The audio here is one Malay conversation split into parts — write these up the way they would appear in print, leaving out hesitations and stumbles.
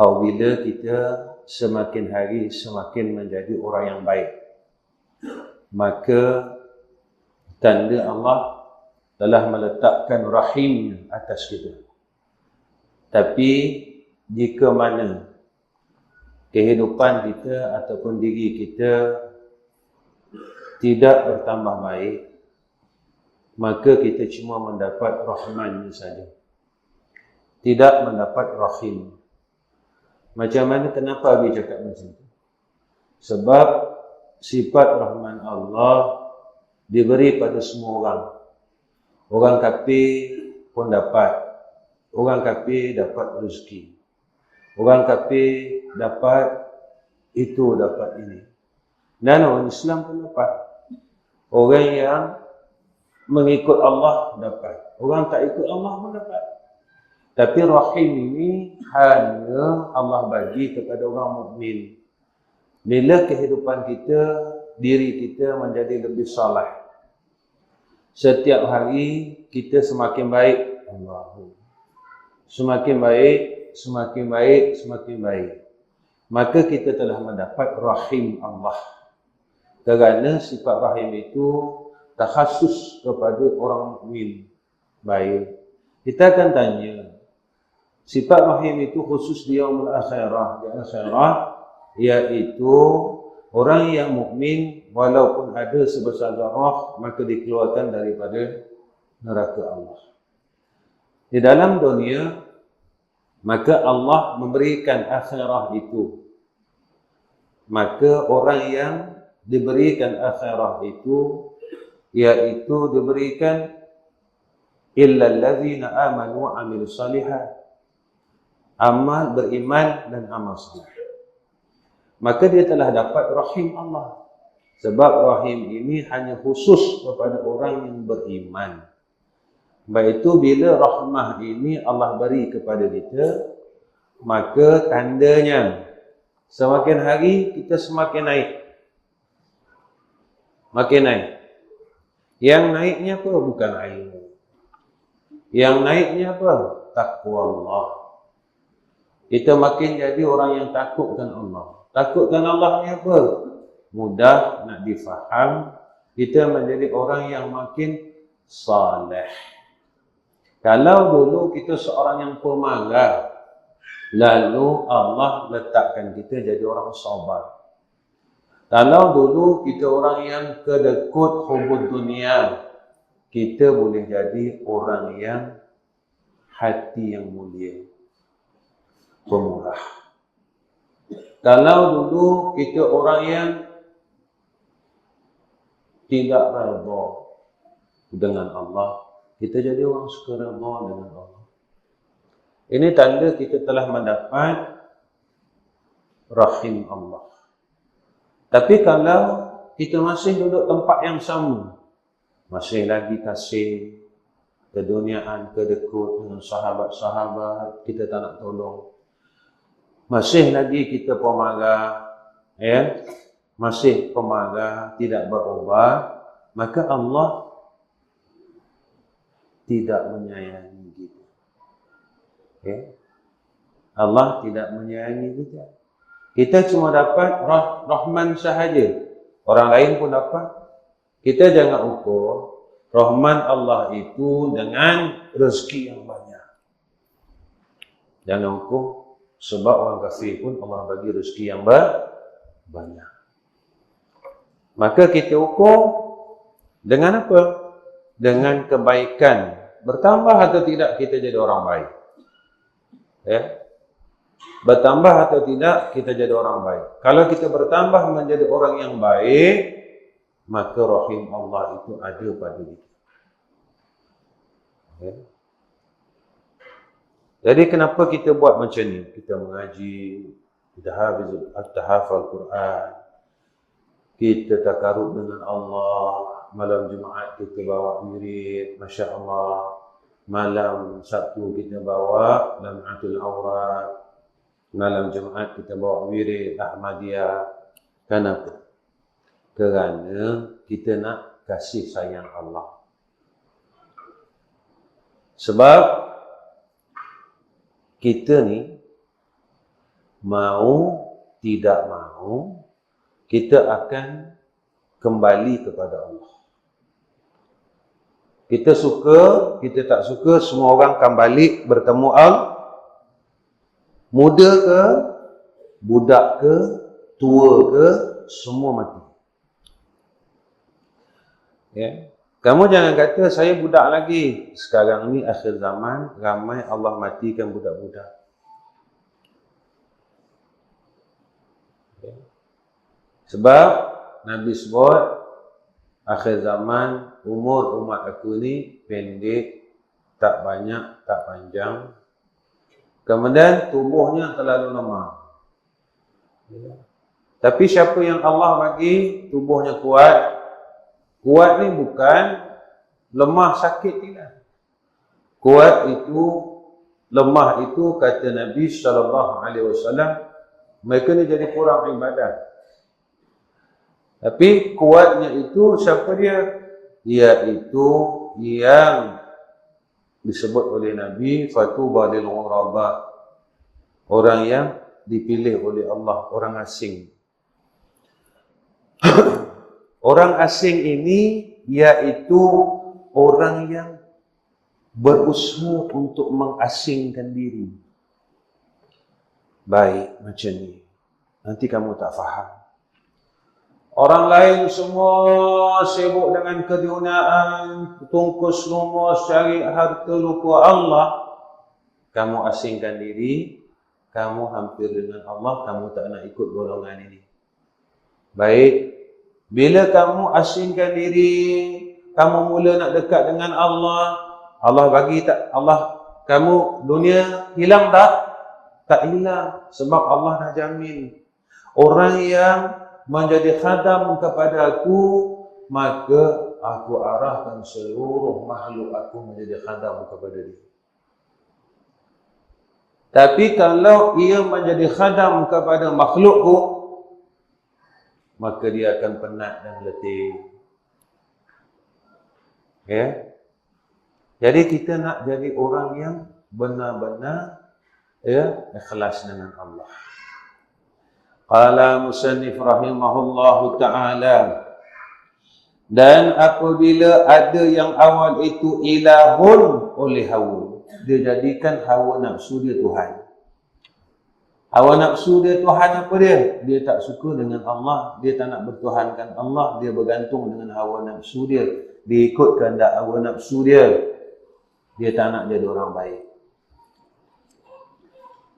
apabila kita semakin hari semakin menjadi orang yang baik, maka tanda Allah telah meletakkan rahim atas kita. Tapi jika mana kehidupan kita ataupun diri kita tidak bertambah baik, maka kita cuma mendapat rahmannya saja, tidak mendapat rahim. Macam mana, kenapa Abi cakap macam itu? Sebab sifat rahman Allah diberi pada semua orang. Orang kafir pun dapat. Orang kafir dapat rezeki. Orang kafir dapat itu, dapat ini. Dan orang Islam pun dapat. Orang yang mengikut Allah dapat. Orang tak ikut Allah pun dapat. Tapi rahim ini hanya Allah bagi kepada orang mukmin. Bila kehidupan kita, diri kita menjadi lebih saleh, setiap hari kita semakin baik, semakin baik, semakin baik, semakin baik, maka kita telah mendapat rahim Allah. Kerana sifat rahim itu terkhusus kepada orang mukmin baik. Kita akan tanya, sifat rahim itu khusus di yaumul akhirah, di akhirah, iaitu orang yang mukmin walaupun ada sebesar zarah, maka dikeluarkan daripada neraka Allah. Di dalam dunia, maka Allah memberikan akhirah itu. Maka orang yang diberikan akhirah itu, iaitu diberikan illa allazina amanu wa amilus salihat, amal beriman dan amal salih. Maka dia telah dapat rahim Allah. Sebab rahim ini hanya khusus kepada orang yang beriman. Baik itu, bila rahmah ini Allah beri kepada kita, maka tandanya semakin hari kita semakin naik. Makin naik. Yang naiknya apa? Bukan ilmu. Yang naiknya apa? Taqwa Allah. Kita makin jadi orang yang takutkan Allah. Takutkan Allah ni apa? Mudah nak difaham. Kita menjadi orang yang makin saleh. Kalau dulu kita seorang yang pemalas, lalu Allah letakkan kita jadi orang sabar. Kalau dulu kita orang yang kedekut hubud dunia, kita boleh jadi orang yang hati yang mulia, pemurah. Kalau dulu kita orang yang tidak redha dengan Allah, kita jadi orang suka redha dengan Allah. Ini tanda kita telah mendapat rahim Allah. Tapi kalau kita masih duduk tempat yang sama, masih lagi kasih keduniaan, kedekut dengan sahabat-sahabat, kita tak nak tolong, masih lagi kita pemarah, ya, masih pemarah, tidak berubah, maka Allah tidak menyayangi kita. Ya. Allah tidak menyayangi kita. Kita cuma dapat rahman sahaja. Orang lain pun dapat. Kita jangan ukur rahman Allah itu dengan rezeki yang banyak. Jangan ukur. Sebab orang kafir pun Allah bagi rezeki yang banyak. Maka kita ukur dengan apa? Dengan kebaikan. Bertambah atau tidak kita jadi orang baik. Ya. Bertambah atau tidak kita jadi orang baik. Kalau kita bertambah menjadi orang yang baik, maka rahim Allah itu ada pada kita. Ya. Jadi kenapa kita buat macam ni? Kita mengaji, kita hafal Quran, kita takarub dengan Allah, malam Jumaat kita bawa wirid, Masya Allah, malam Sabtu kita bawa Lam'atul Awrad, malam Jumaat kita bawa wirid Ahmadiyah. Kenapa? Kerana kita nak kasih sayang Allah. Sebab kita ni mau tidak mau, kita akan kembali kepada Allah. Kita suka, kita tak suka, semua orang akan balik bertemu muda ke, budak ke, tua ke, semua mati. Ya. Kamu jangan kata saya budak lagi. Sekarang ni akhir zaman, ramai Allah matikan budak-budak. Ya. Sebab Nabi sebut akhir zaman, umur umat aku ni pendek, tak banyak, tak panjang. Kemudian tubuhnya terlalu lemah. Ya. Tapi siapa yang Allah bagi tubuhnya kuat, kuat ni bukan lemah sakit tidak. Kuat itu, lemah itu kata Nabi SAW, mereka ni jadi kurang ibadat. Tapi kuatnya itu siapa dia? Iaitu yang disebut oleh Nabi, fatuba lil ghuraba, orang yang dipilih oleh Allah, orang asing. Orang asing ini iaitu orang yang berusaha untuk mengasingkan diri. Baik, macam ni. Nanti kamu tak faham. Orang lain semua sibuk dengan keduniaan, tungkus lumus, cari harta lupa Allah. Kamu asingkan diri, kamu hampir dengan Allah, kamu tak nak ikut golongan ini. Baik. Bila kamu asingkan diri, kamu mula nak dekat dengan Allah, Allah bagi tak? Allah, kamu dunia hilang tak? Tak hilang. Sebab Allah dah jamin. Orang yang menjadi khadam kepada aku, maka aku arahkan seluruh makhluk aku menjadi khadam kepada dia. Tapi kalau ia menjadi khadam kepada makhlukku, maka dia akan penat dan letih. Ya. Jadi kita nak jadi orang yang benar-benar ikhlas dengan Allah. Qala musannif rahimahullahu ta'ala, dan apabila ada yang awal itu ilahun oleh hawa, dia jadikan hawa nafsu dia Tuhan. Hawa nafsu dia Tuhan apa dia? Dia tak suka dengan Allah, dia tak nak bertuhankan Allah, dia bergantung dengan hawa nafsu dia, dia ikut kehendak hawa nafsu dia. Dia tak nak jadi orang baik.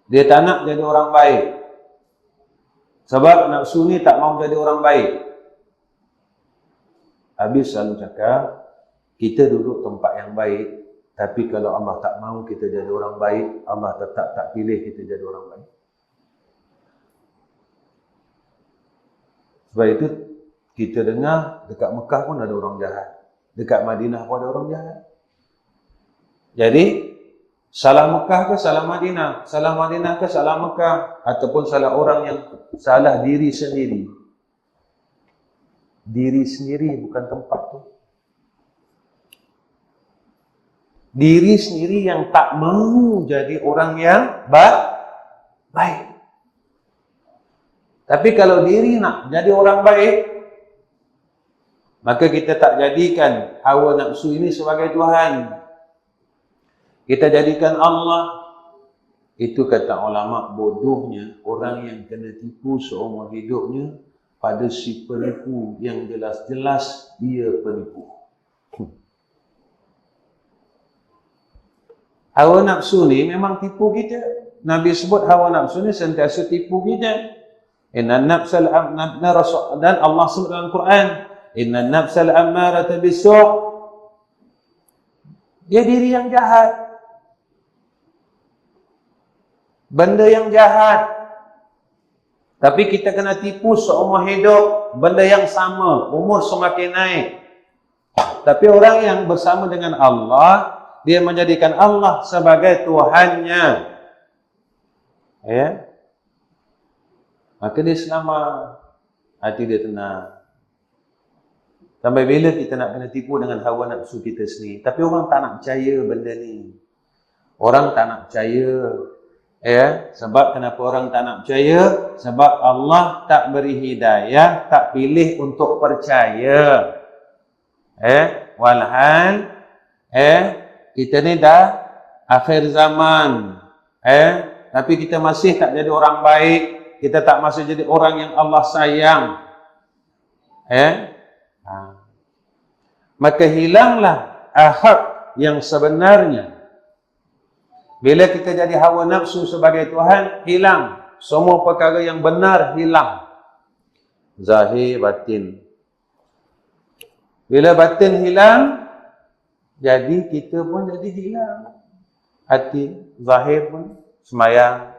Dia tak nak jadi orang baik. Sebab nafsu ni tak mau jadi orang baik. Habis selalu cakap, kita duduk tempat yang baik, tapi kalau Allah tak mau kita jadi orang baik, Allah tetap tak pilih kita jadi orang baik. Sebab itu kita dengar dekat Mekah pun ada orang jahat, dekat Madinah pun ada orang jahat. Jadi salah Mekah ke salah Madinah, salah Madinah ke salah Mekah, ataupun salah orang yang salah diri sendiri. Diri sendiri bukan tempat tu. Diri sendiri yang tak mau jadi orang yang baik. Tapi kalau diri nak jadi orang baik, maka kita tak jadikan hawa nafsu ini sebagai Tuhan. Kita jadikan Allah. Itu kata ulama, bodohnya orang yang kena tipu seumur hidupnya pada si penipu yang jelas-jelas dia penipu. Hawa nafsu ni memang tipu kita. Nabi sebut hawa nafsu ni sentiasa tipu kita. Inna nafsal dan Allah sebut dalam Quran, inna nafsal ammarata bisu'. Dia diri yang jahat. Benda yang jahat. Tapi kita kena tipu seumur hidup benda yang sama, umur semakin naik. Tapi orang yang bersama dengan Allah, dia menjadikan Allah sebagai Tuhannya. Ya. Maka dia selamat, hati dia tenang. Sampai bila kita nak kena tipu dengan hawa nafsu kita sendiri? Tapi orang tak nak percaya benda ni. Orang tak nak percaya. Ya, sebab kenapa orang tak nak percaya? Sebab Allah tak beri hidayah, tak pilih untuk percaya. Walhal kita ni dah akhir zaman. Tapi kita masih tak jadi orang baik, kita tak masih jadi orang yang Allah sayang. Maka hilanglah hak yang sebenarnya. Bila kita jadi hawa nafsu sebagai Tuhan, hilang. Semua perkara yang benar hilang. Zahir, batin. Bila batin hilang, jadi kita pun jadi hilang. Hati, zahir pun semayang,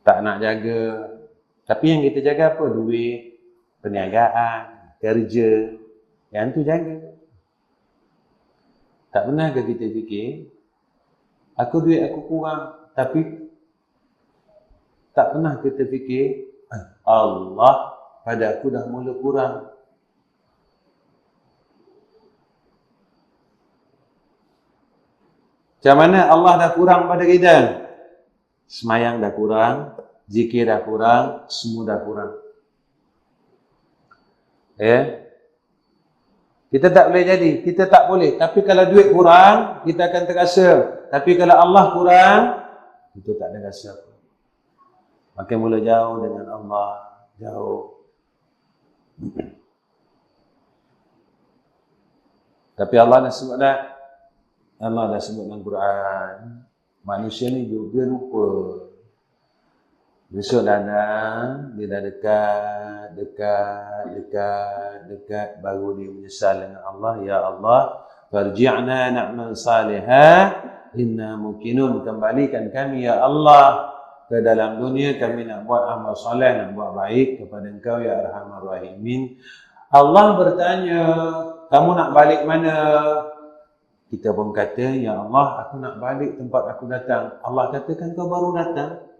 tak nak jaga. Tapi yang kita jaga apa? Duit, perniagaan, kerja. Yang tu jaga. Tak pernah ke kita fikir, duit aku kurang, tapi tak pernah kita fikir, Allah pada aku dah mula kurang. Macam mana Allah dah kurang pada kita? Semayang dah kurang, zikir dah kurang, semua dah kurang. Kita tak boleh jadi, kita tak boleh. Tapi kalau duit kurang, kita akan terasa. Tapi kalau Allah kurang, kita tak ada rasa apa. Makin mula jauh dengan Allah, jauh. Tapi Allah dah sebut dah. Allah dah sebut dalam Quran. Manusia ni juga lupa. Besok dah dia dah dekat, baru dia menyesal dengan Allah. Ya Allah, farji'na na'mal salihah, inna mukinun. Kembalikan kami ya Allah ke dalam dunia, kami nak buat amal soleh, nak buat baik kepada Engkau ya Arhamar Rahimin. Allah bertanya, kamu nak balik mana? Kita pun kata, ya Allah, aku nak balik tempat aku datang. Allah katakan, kau baru datang.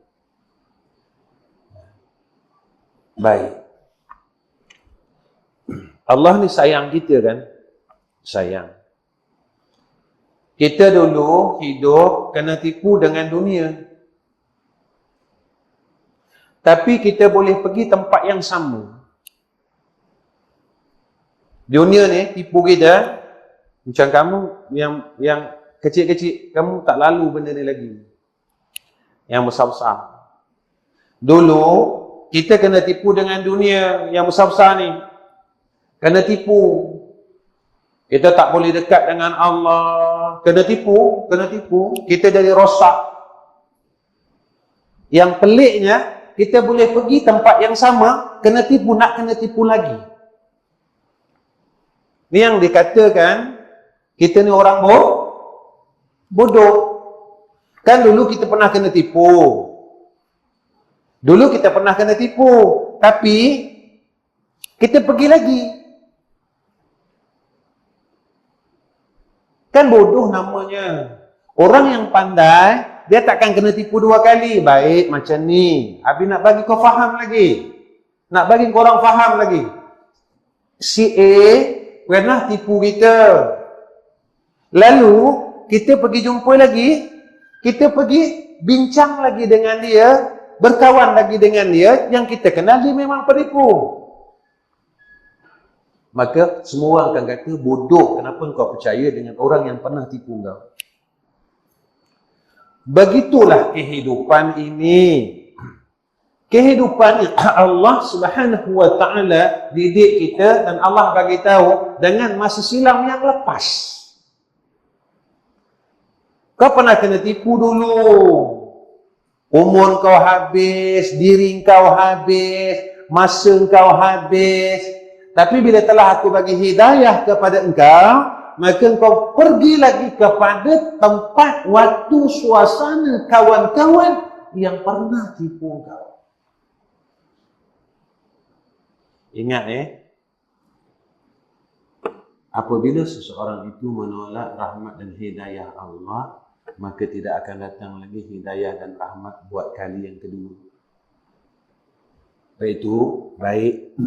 Baik. Allah ni sayang kita kan? Sayang. Kita dulu hidup kena tipu dengan dunia. Tapi kita boleh pergi tempat yang sama. Dunia ni tipu kita. Macam kamu yang kecil-kecil, kamu tak lalu benda ni lagi. Yang besar-besar. Dulu kita kena tipu dengan dunia yang besar-besar ni. Kena tipu. Kita tak boleh dekat dengan Allah. Kena tipu. Kita jadi rosak. Yang peliknya, kita boleh pergi tempat yang sama, kena tipu, nak kena tipu lagi. Ni yang dikatakan, kita ni orang bodoh. Kan dulu kita pernah kena tipu. Tapi kita pergi lagi. Kan bodoh namanya. Orang yang pandai, dia takkan kena tipu dua kali. Baik macam ni. Habis nak bagi kau faham lagi. Nak bagi korang faham lagi. Si A pernah tipu kita. Lalu kita pergi jumpa lagi. Kita pergi bincang lagi dengan dia. Berkawan lagi dengan dia, yang kita kenal dia memang penipu. Maka semua orang akan kata, bodoh, kenapa kau percaya dengan orang yang pernah tipu kau? Begitulah kehidupan ini. Kehidupan Allah Subhanahu wa ta'ala didik kita, dan Allah bagi tahu dengan masa silam yang lepas. Kau pernah kena tipu dulu. Umur kau habis, diri kau habis, masa kau habis. Tapi bila telah aku bagi hidayah kepada engkau, maka engkau pergi lagi kepada tempat, waktu, suasana, kawan-kawan yang pernah tipu engkau. Ingat apabila seseorang itu menolak rahmat dan hidayah Allah, maka tidak akan datang lagi hidayah dan rahmat buat kali yang kedua. Itu baik.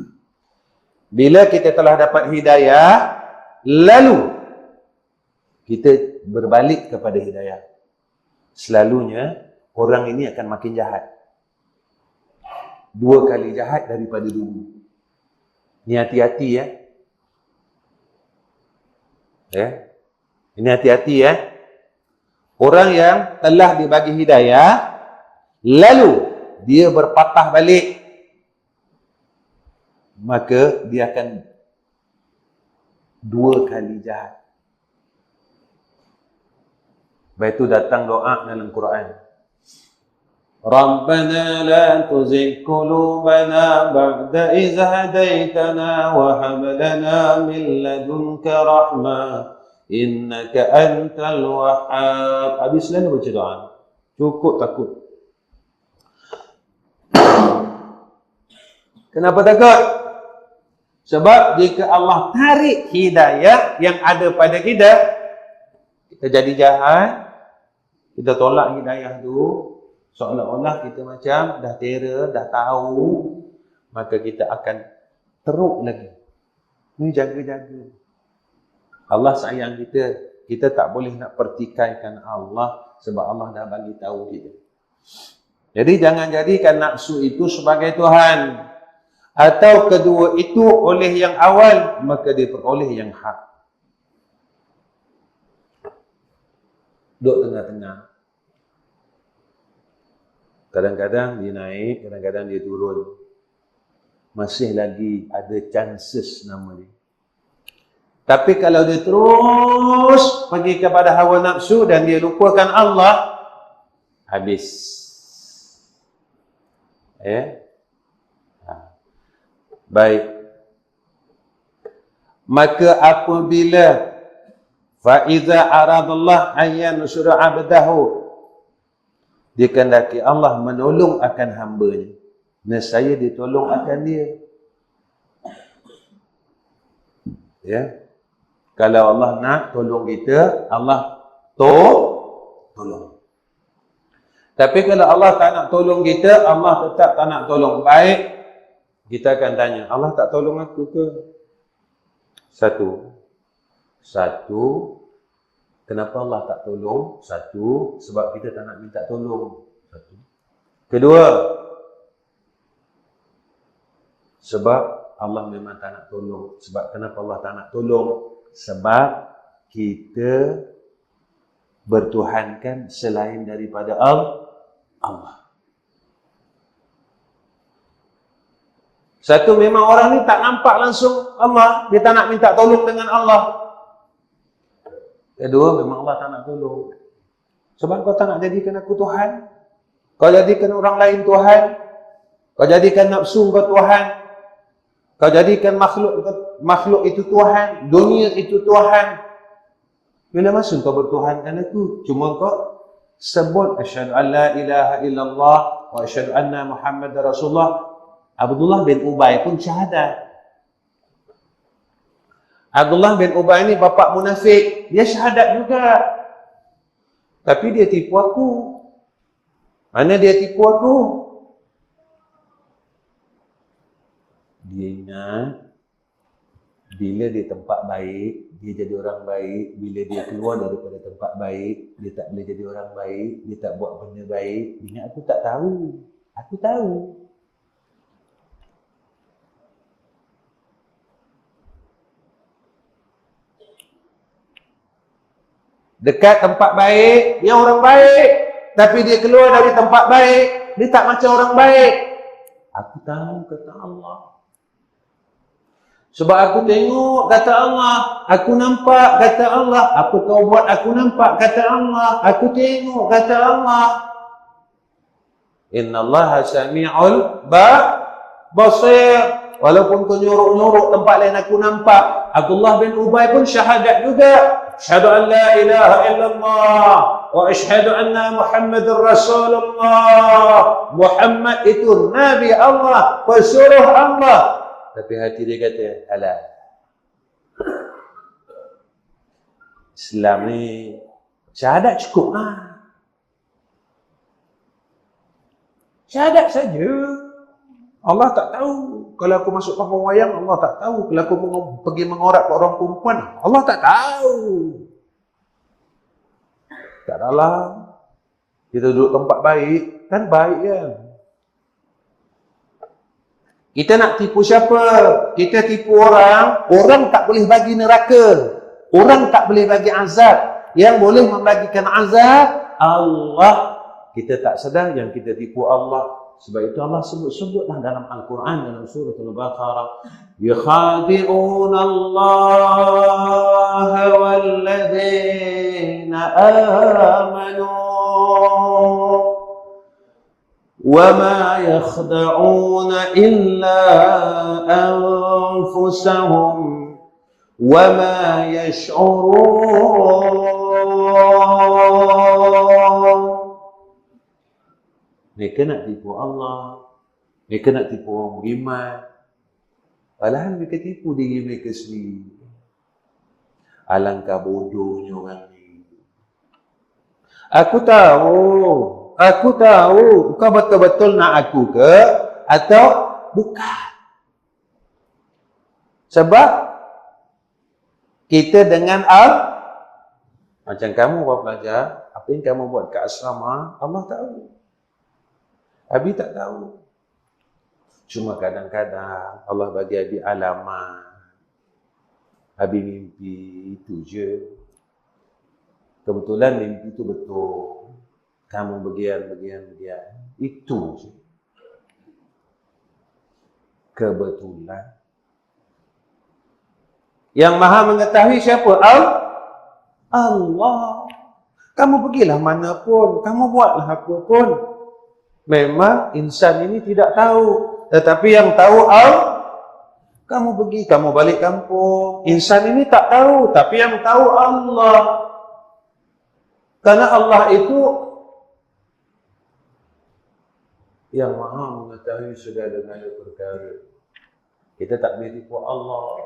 Bila kita telah dapat hidayah, lalu kita berbalik kepada hidayah. Selalunya orang ini akan makin jahat. 2 kali jahat daripada dulu. Ini hati-hati ya. Ini hati-hati ya. Orang yang telah dibagi hidayah, lalu dia berpatah balik, maka dia akan 2 kali jahat. Lepas itu datang doa dalam Quran. Rabbana la tuzigh qulubana ba'da idh hadaitana wa hab lana min ladunka rahmah innaka antal wahhab. Habis lalu baca doa. Cukup takut. Kenapa takut? Sebab jika Allah tarik hidayah yang ada pada kita, kita jadi jahat, kita tolak hidayah tu, seolah-olah kita macam dah terror, dah tahu, maka kita akan teruk lagi. Ini jaga-jaga. Allah sayang kita. Kita tak boleh nak pertikaikan Allah sebab Allah dah bagi tahu kita. Jadi jangan jadikan nafsu itu sebagai Tuhan. Atau kedua itu oleh yang awal, maka dia peroleh yang hak. Duduk tengah-tengah. Kadang-kadang dia naik, kadang-kadang dia turun. Masih lagi ada chances nama dia. Tapi kalau dia terus pergi kepada hawa nafsu dan dia lupakan Allah, habis. Baik. Maka apabila fa'iza aradallah ayyan nusura abdahu, dikehendaki Allah menolong akan hamba-Nya, nescaya ditolong akan dia. Ya. Kalau Allah nak tolong kita, Allah tolong. Tapi kalau Allah tak nak tolong kita, Allah tetap tak nak tolong. Baik, kita akan tanya, Allah tak tolong aku ke? Satu, kenapa Allah tak tolong? Satu, sebab kita tak nak minta tolong. Satu. Kedua, sebab Allah memang tak nak tolong. Sebab kenapa Allah tak nak tolong? Sebab kita bertuhankan selain daripada Allah. Satu, memang orang ni tak nampak langsung Allah, dia tak nak minta tolong dengan Allah. Kedua, memang Allah tak nak tolong. Sebab kau tak nak jadikan aku Tuhan. Kau jadikan orang lain Tuhan. Kau jadikan nafsu kau Tuhan. Kau jadikan makhluk itu Tuhan. Dunia itu Tuhan. Bila masa kau bertuhankan aku? Cuma kau sebut asyhadu an la ilaha illallah wa asyhadu anna Muhammadar Rasulullah. Abdullah bin Ubay pun syahadat. Abdullah bin Ubay ni bapa munafik, dia syahadat juga. Tapi dia tipu aku. Mana dia tipu aku? Dia ingat bila dia tempat baik, dia jadi orang baik. Bila dia keluar daripada tempat baik, dia tak boleh jadi orang baik. Dia tak buat benda baik. Dia ingat aku tak tahu. Aku tahu. Dekat tempat baik, dia orang baik. Tapi dia keluar dari tempat baik, dia tak macam orang baik. Aku tahu, kata Allah. Sebab aku tengok, kata Allah. Aku nampak, kata Allah. Apa kau buat, aku nampak, kata Allah. Aku tengok, kata Allah. Inna Allah sami'ul basir. Walaupun kau nyuruk-nyuruk tempat lain aku nampak. Abdullah bin Ubay pun syahadat juga. Asyhadu an la ilaha illallah wa asyhadu anna Muhammadar Rasulullah. Muhammad itu Nabi Allah, pesuruh Allah. Tapi hati dia kata, alah, Islam ni syahadat cukup lah. Syahadat saja. Allah tak tahu. Kalau aku masuk kampung wayang, Allah tak tahu. Kalau aku pergi mengorak ke orang perempuan, Allah tak tahu. Tak dalam. Kita duduk tempat baik, kan baik kan? Kita nak tipu siapa? Kita tipu orang, orang tak boleh bagi neraka. Orang tak boleh bagi azab. Yang boleh membagikan azab, Allah. Kita tak sedar yang kita tipu Allah. Sebab itu Allah sebut-sebutlah dalam Al-Quran, dalam surah Al-Baqarah. Yukhadi'una Allah walladzina amanu. وَمَا يَخْدَعُونَ إِلَّا أَنفُسَهُمْ وَمَا يَشْعُرُونَ. Mereka nak tipu Allah, mereka nak tipu orang beriman, padahal mereka tipu diri mereka sendiri. Alangkah bodohnya orang ni. Aku tahu, kau betul-betul nak aku ke atau bukan? Sebab kita dengan macam kamu buat pelajar, apa yang kamu buat kat asrama, Allah tahu. Abi tak tahu. Cuma kadang-kadang Allah bagi Abi alamat. Abi mimpi itu je. Kebetulan mimpi itu betul. Kamu bagian. Itu je. Kebetulan. Yang maha mengetahui siapa? Allah. Kamu pergilah mana pun. Kamu buatlah apa pun. Memang insan ini tidak tahu. Tetapi yang tahu kamu pergi, kamu balik kampung. Insan ini tak tahu. Tapi yang tahu Allah. Karena Allah itu yang maha mengetahui segala-galanya perkara. Kita tak boleh tipu Allah.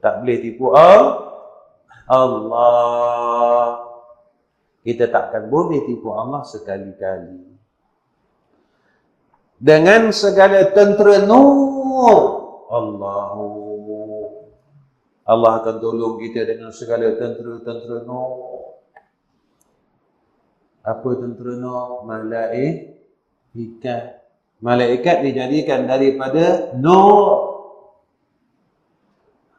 Tak boleh tipu Allah. Kita takkan boleh tipu Allah sekali-kali. Dengan segala tentera nur Allah akan tolong kita dengan segala tentera nur. Apa tentera nur? Malaikat. Malaikat dijadikan daripada nur.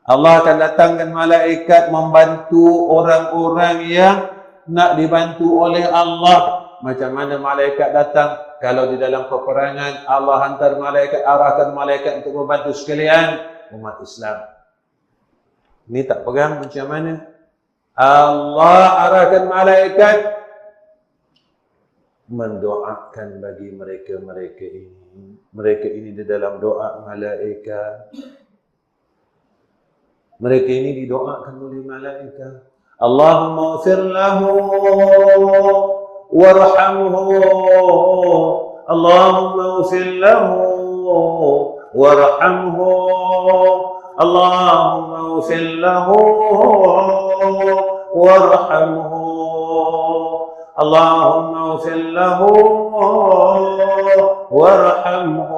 Allah akan datangkan malaikat membantu orang-orang yang nak dibantu oleh Allah. Macam mana malaikat datang? Kalau di dalam peperangan, Allah hantar malaikat, arahkan malaikat untuk membantu sekalian umat Islam. Ini tak pegang macam mana? Allah arahkan malaikat mendoakan bagi mereka-mereka ini. Mereka ini di dalam doa malaikat. Mereka ini didoakan oleh malaikat. Allahumma ighfir lahu warhamhu. Allahumma ighfir lahu warhamhu. Allahumma ighfir lahu warhamhu. Allahumma ighfir lahu warhamhu.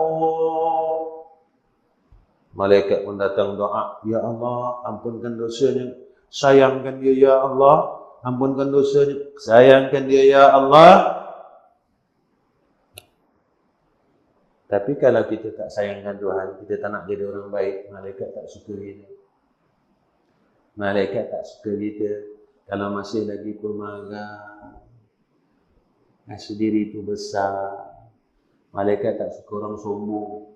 Malaikat pun datang doa, ya Allah, ampunkan dosanya. Sayangkan dia, ya Allah. Ampunkan dosanya. Sayangkan dia, ya Allah. Tapi kalau kita tak sayangkan Tuhan, kita tak nak jadi orang baik, malaikat tak suka kita. Malaikat tak suka kita. Kalau masih lagi pemarah, rasa diri itu besar. Malaikat tak suka orang sombong.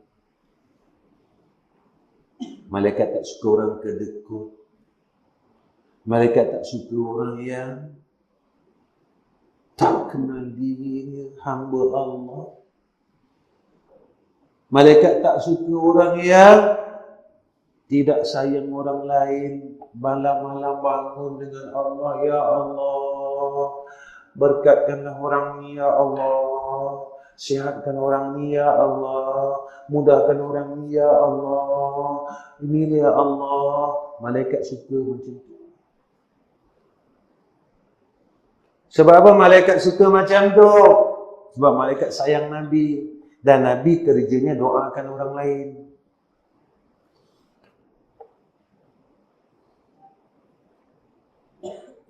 Malaikat tak suka orang kedekut. Malaikat tak suka orang yang tak kenal dirinya, hamba Allah. Malaikat tak suka orang yang tidak sayang orang lain. Malam-malam bangun dengan Allah, ya Allah, berkatkanlah orang ni, ya Allah. Sihatkan orang ni, ya Allah. Mudahkan orang ni, ya Allah. Ini ya Allah. Malaikat suka macam tu. Sebab apa malaikat suka macam tu? Sebab malaikat sayang Nabi. Dan Nabi kerjanya doakan orang lain.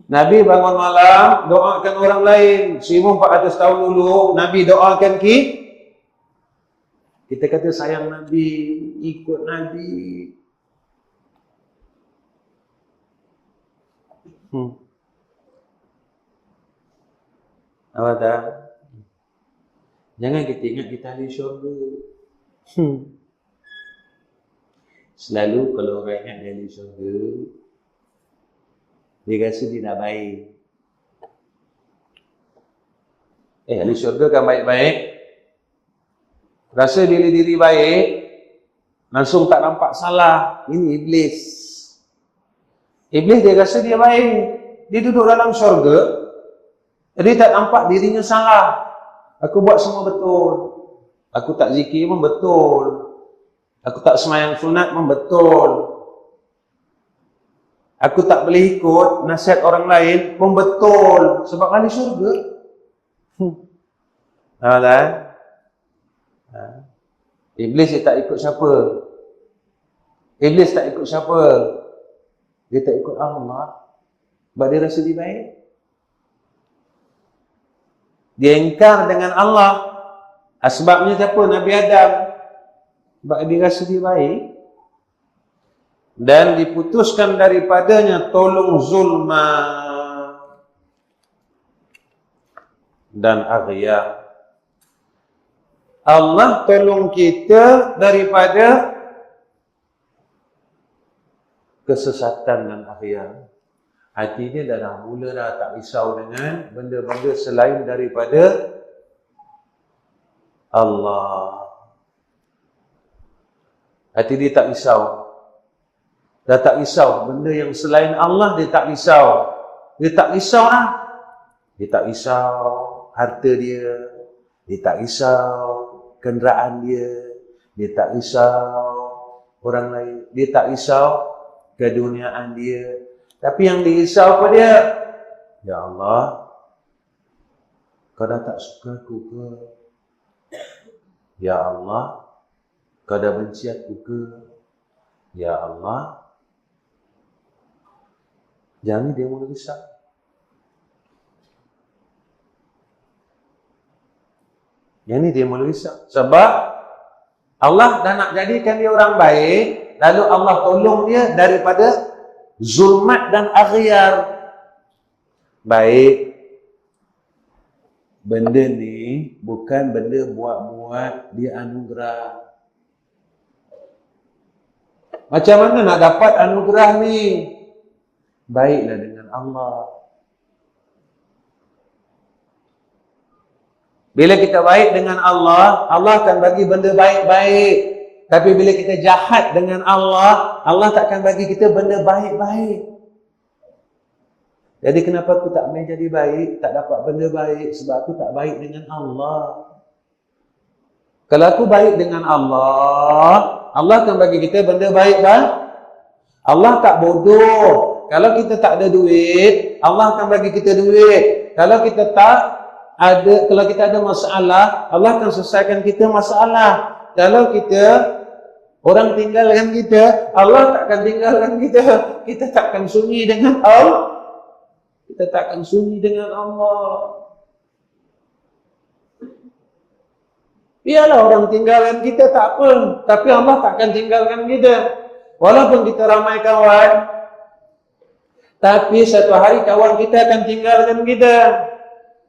Nabi bangun malam, doakan orang lain. 1400 tahun dulu, Nabi doakan kita kata sayang Nabi, ikut Nabi. Apa tak? Jangan kita ingat kita ahli syurga. Selalu kalau orang ingat dia ahli syurga, dia rasa dia nak baik. Ahli syurga kan baik-baik. Rasa diri baik, langsung tak nampak salah. Ini iblis. Iblis dia rasa dia baik. Dia duduk dalam syurga, dia tak nampak dirinya salah. Aku buat semua betul. Aku tak zikir pun betul. Aku tak semayang sunat pun betul. Aku tak boleh ikut nasihat orang lain pun betul. Sebab ahli syurga. Nampak? Iblis dia tak ikut siapa? Iblis tak ikut siapa? Dia tak ikut Allah. Sebab dia rasa dia baik. Dia ingkar dengan Allah. Sebabnya siapa? Nabi Adam. Sebab dia rasa dia baik. Dan diputuskan daripadanya tolong zulma dan aghyar. Allah tolong kita daripada kesesatan dan aghyar. Hati dia dah mula dah tak risau dengan benda-benda selain daripada Allah. Hati dia tak risau. Dah tak risau. Benda yang selain Allah dia tak risau. Dia tak risau lah. Dia tak risau harta dia. Dia tak risau kenderaan dia. Dia tak risau orang lain. Dia tak risau keduniaan dia. Tapi yang dirisau apa dia? Ya Allah, kau dah tak suka aku ke? Ya Allah, kau dah benci aku ke? Ya Allah. Jangan dia mula risau. Yang ni dia mula risau. Sebab Allah dah nak jadikan dia orang baik, lalu Allah tolong dia daripada zulmat dan aghyar. Baik. Benda ni bukan benda buat-buat, dia anugerah. Macam mana nak dapat anugerah ni? Baiklah dengan Allah. Bila kita baik dengan Allah, Allah akan bagi benda baik-baik. Tapi bila kita jahat dengan Allah, Allah takkan bagi kita benda baik-baik. Jadi kenapa aku tak boleh jadi baik, tak dapat benda baik? Sebab aku tak baik dengan Allah. Kalau aku baik dengan Allah, Allah akan bagi kita benda baik-baik. Allah tak bodoh. Kalau kita tak ada duit, Allah akan bagi kita duit. Kalau kita ada masalah, Allah akan selesaikan kita masalah. Kalau orang tinggalkan kita, Allah takkan tinggalkan kita. Kita takkan sunyi dengan Allah. Kita takkan sunyi dengan Allah. Biarlah orang tinggalkan kita, tak apa. Tapi Allah takkan tinggalkan kita. Walaupun kita ramai kawan, tapi satu hari kawan kita akan tinggalkan kita.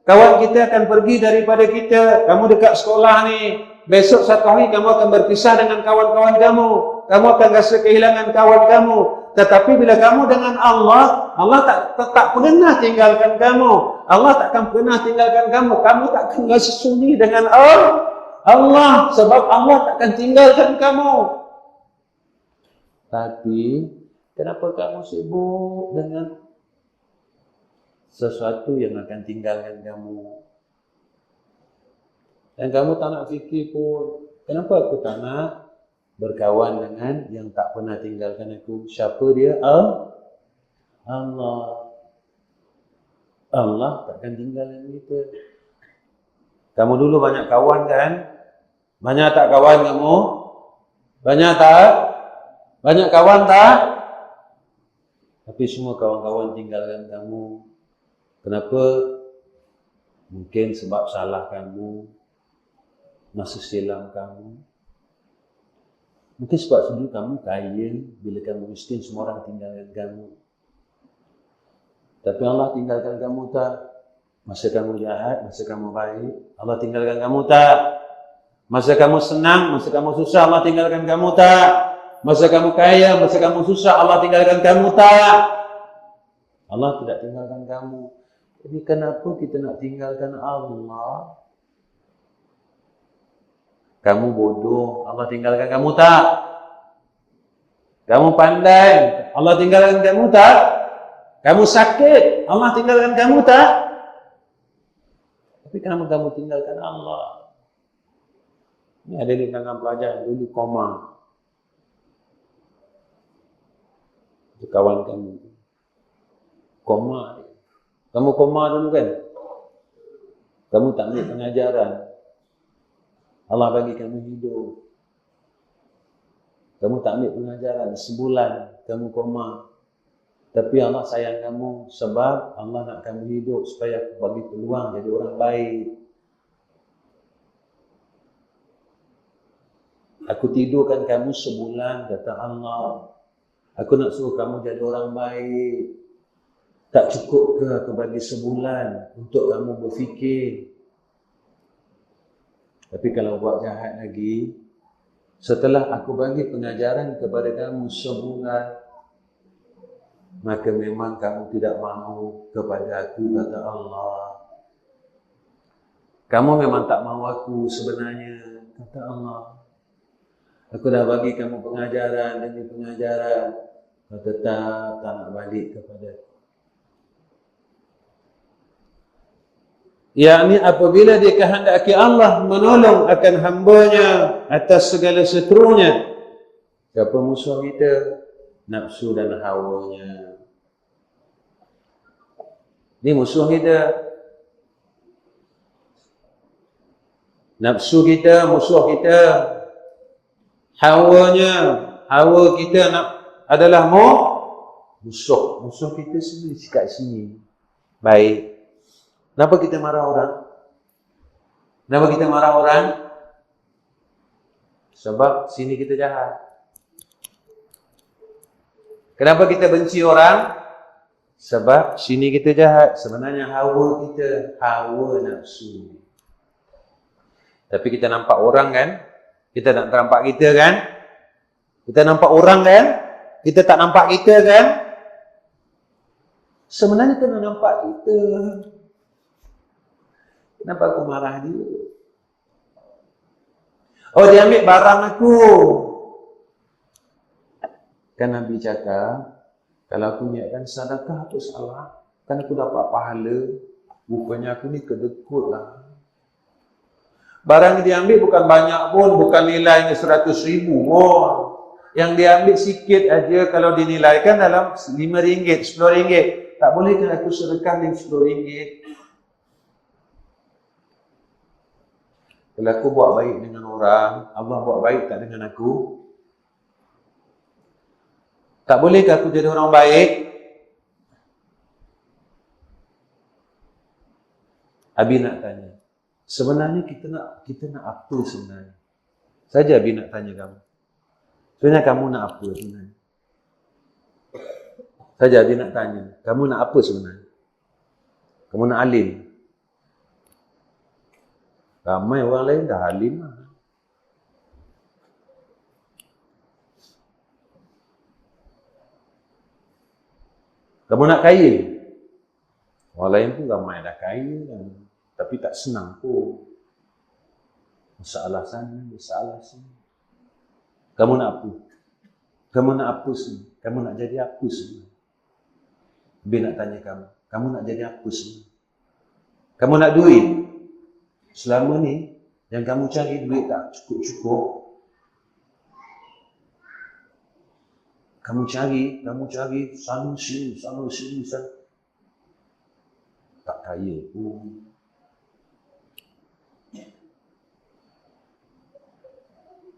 Kawan kita akan pergi daripada kita. Kamu dekat sekolah ni, besok satu hari kamu akan berpisah dengan kawan-kawan kamu. Kamu akan rasa kehilangan kawan kamu. Tetapi bila kamu dengan Allah, Allah tak pernah tinggalkan kamu. Allah takkan pernah tinggalkan kamu. Kamu takkan rasa sunyi dengan Allah. Sebab Allah takkan tinggalkan kamu. Tapi kenapa kamu sibuk dengan sesuatu yang akan tinggalkan kamu? Dan kamu tak nak fikir pun, kenapa aku tak nak berkawan dengan yang tak pernah tinggalkan aku? Siapa dia? Allah. Allah takkan tinggalkan kita. Kamu dulu banyak kawan kan? Banyak tak kawan kamu? Banyak tak? Banyak kawan tak? Tapi semua kawan-kawan tinggalkan kamu. Kenapa? Mungkin sebab salah kamu, masa silam kamu. Mungkin sebab dulu kamu kaya, bila kamu miskin semua orang tinggalkan kamu. Tapi Allah tinggalkan kamu tak? Masa kamu jahat, masa kamu baik, Allah tinggalkan kamu tak? Masa kamu senang, masa kamu susah, Allah tinggalkan kamu tak? Masa kamu kaya, masa kamu susah, Allah tinggalkan kamu tak? Allah tidak tinggalkan kamu. Jadi kenapa kita nak tinggalkan Allah? Kamu bodoh, Allah tinggalkan kamu tak? Kamu pandai, Allah tinggalkan kamu tak? Kamu sakit, Allah tinggalkan kamu tak? Tapi kenapa kamu tinggalkan Allah? Ini ada di tangan pelajar, dulu koma. Itu kawan kamu. Koma. Kamu koma dulu kan? Kamu tak ambil pengajaran. Allah bagi kamu hidup. Kamu tak ambil pengajaran. Sebulan kamu koma. Tapi Allah sayang kamu sebab Allah nak kamu hidup supaya aku bagi peluang jadi orang baik. Aku tidurkan kamu sebulan, kata Allah. Aku nak suruh kamu jadi orang baik. Tak cukup ke aku bagi sebulan untuk kamu berfikir? Tapi kalau buat jahat lagi, setelah aku bagi pengajaran kepada kamu sebulan, maka memang kamu tidak mahu kepada aku, kata Allah. Kamu memang tak mahu aku sebenarnya, kata Allah. Aku dah bagi kamu pengajaran demi pengajaran, kau tetap tak nak balik kepada aku. Yakni apabila dikehendaki Allah menolong akan hambanya atas segala seterunya. Siapa musuh kita? Nafsu dan hawanya. Ini musuh kita. Nafsu kita, musuh kita. Hawanya, hawa kita adalah musuh. Musuh kita sendiri kat sini. Baik. Kenapa kita marah orang? Kenapa kita marah orang? Sebab sini kita jahat. Kenapa kita benci orang? Sebab sini kita jahat. Sebenarnya hawa kita, hawa nafsu. Tapi kita nampak orang kan? Kita tak nampak kita kan? Kita nampak orang kan? Kita tak nampak kita kan? Sebenarnya kena nampak kita. Kenapa aku marah dia? Oh, dia ambil barang aku. Kan Nabi cakap, kalau aku niatkan sedekah, apa salah? Kan aku dapat pahala. Rupanya aku ni kedekut lah. Barang dia ambil bukan banyak pun, bukan nilainya 100,000 pun. Yang dia ambil sikit aja, kalau dinilaikan dalam RM5, RM10. Tak boleh kan aku sedekah RM10? Kalau aku buat baik dengan orang, Allah buat baik tak dengan aku? Tak bolehkah aku jadi orang baik? Abi nak tanya. Sebenarnya kita nak apa sebenarnya? Saja Abi nak tanya kamu. Sebenarnya kamu nak apa sebenarnya? Saja Abi nak tanya. Kamu nak apa sebenarnya? Kamu nak alim? Ramai orang lain dah alim lah. Kamu nak kaya? Orang lain pun ramai dah kaya kan. Tapi tak senang pun. Masalah sana, masalah sini. Kamu nak apa? Kamu nak apa sini? Kamu nak jadi apa sini? Biar nak tanya kamu. Kamu nak jadi apa sini? Kamu nak duit? Selama ni, yang kamu cari duit tak cukup-cukup. Kamu cari sana sini. Tak kaya pun.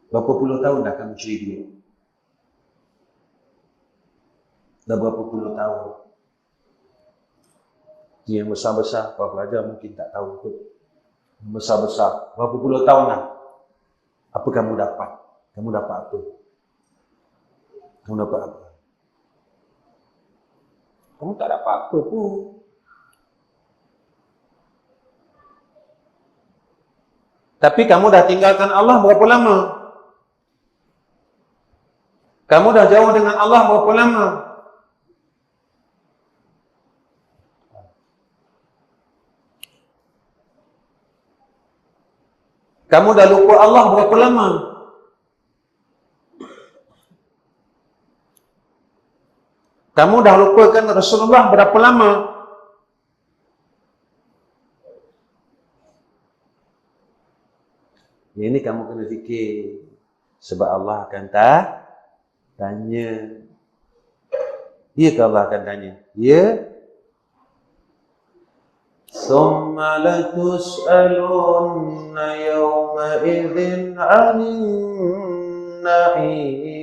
Berapa puluh tahun dah kamu cari duit? dah berapa puluh tahun. Yang besar-besar, para pelajar mungkin tak tahu tu. Besar-besar, berapa puluh tahun lah. Apa kamu dapat? Kamu dapat apa? Kamu dapat apa? Kamu tak dapat apa pun. Tapi kamu dah tinggalkan Allah berapa lama? Kamu dah jauh dengan Allah berapa lama? Kamu dah lupa Allah berapa lama? Kamu dah lupakan Rasulullah berapa lama? Ini kamu kena fikir. Sebab Allah akan tanya. Ya ke Allah akan tanya? Ya. Summa latus'alunna yawma idzin 'anil na'im.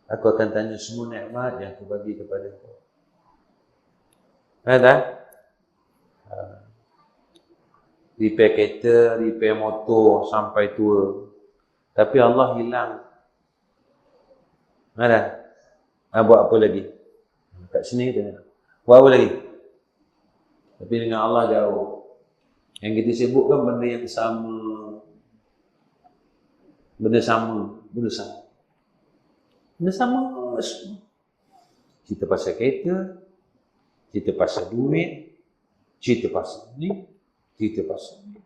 Aku akan tanya semua nikmat yang aku bagi kepada kau. Ada? Repair kereta, repair motor sampai tua. Tapi Allah hilang. Ada? Buat apa lagi? Kat sini kita buat apa lagi? Tapi dengan Allah jauh. Yang kita sibuk kan benda yang sama. Benda sama. Cerita pasal kereta, cerita pasal duit, cerita pasal ni, cerita pasal ni.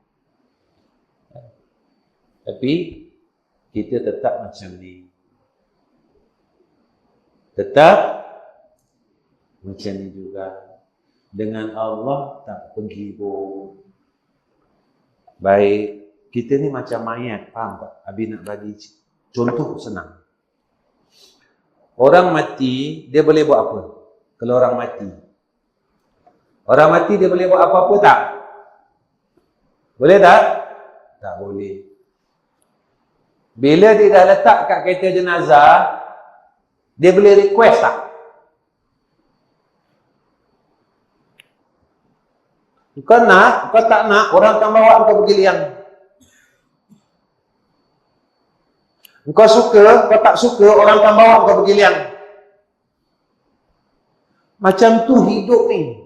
Tapi kita tetap macam ni. Tetap macam ni juga. Dengan Allah tak pergi pun. Baik, kita ni macam mayat, faham tak? Abi nak bagi contoh senang. Orang mati, dia boleh buat apa? Kalau orang mati. Orang mati dia boleh buat apa-apa tak? Boleh tak? Tak boleh. Bila dia dah letak kat kereta jenazah, dia boleh request tak? Kau nak, kau tak nak, orang akan bawa kau pergi liang. Kau suka, kau tak suka, orang akan bawa kau pergi liang. Macam tu hidup ni.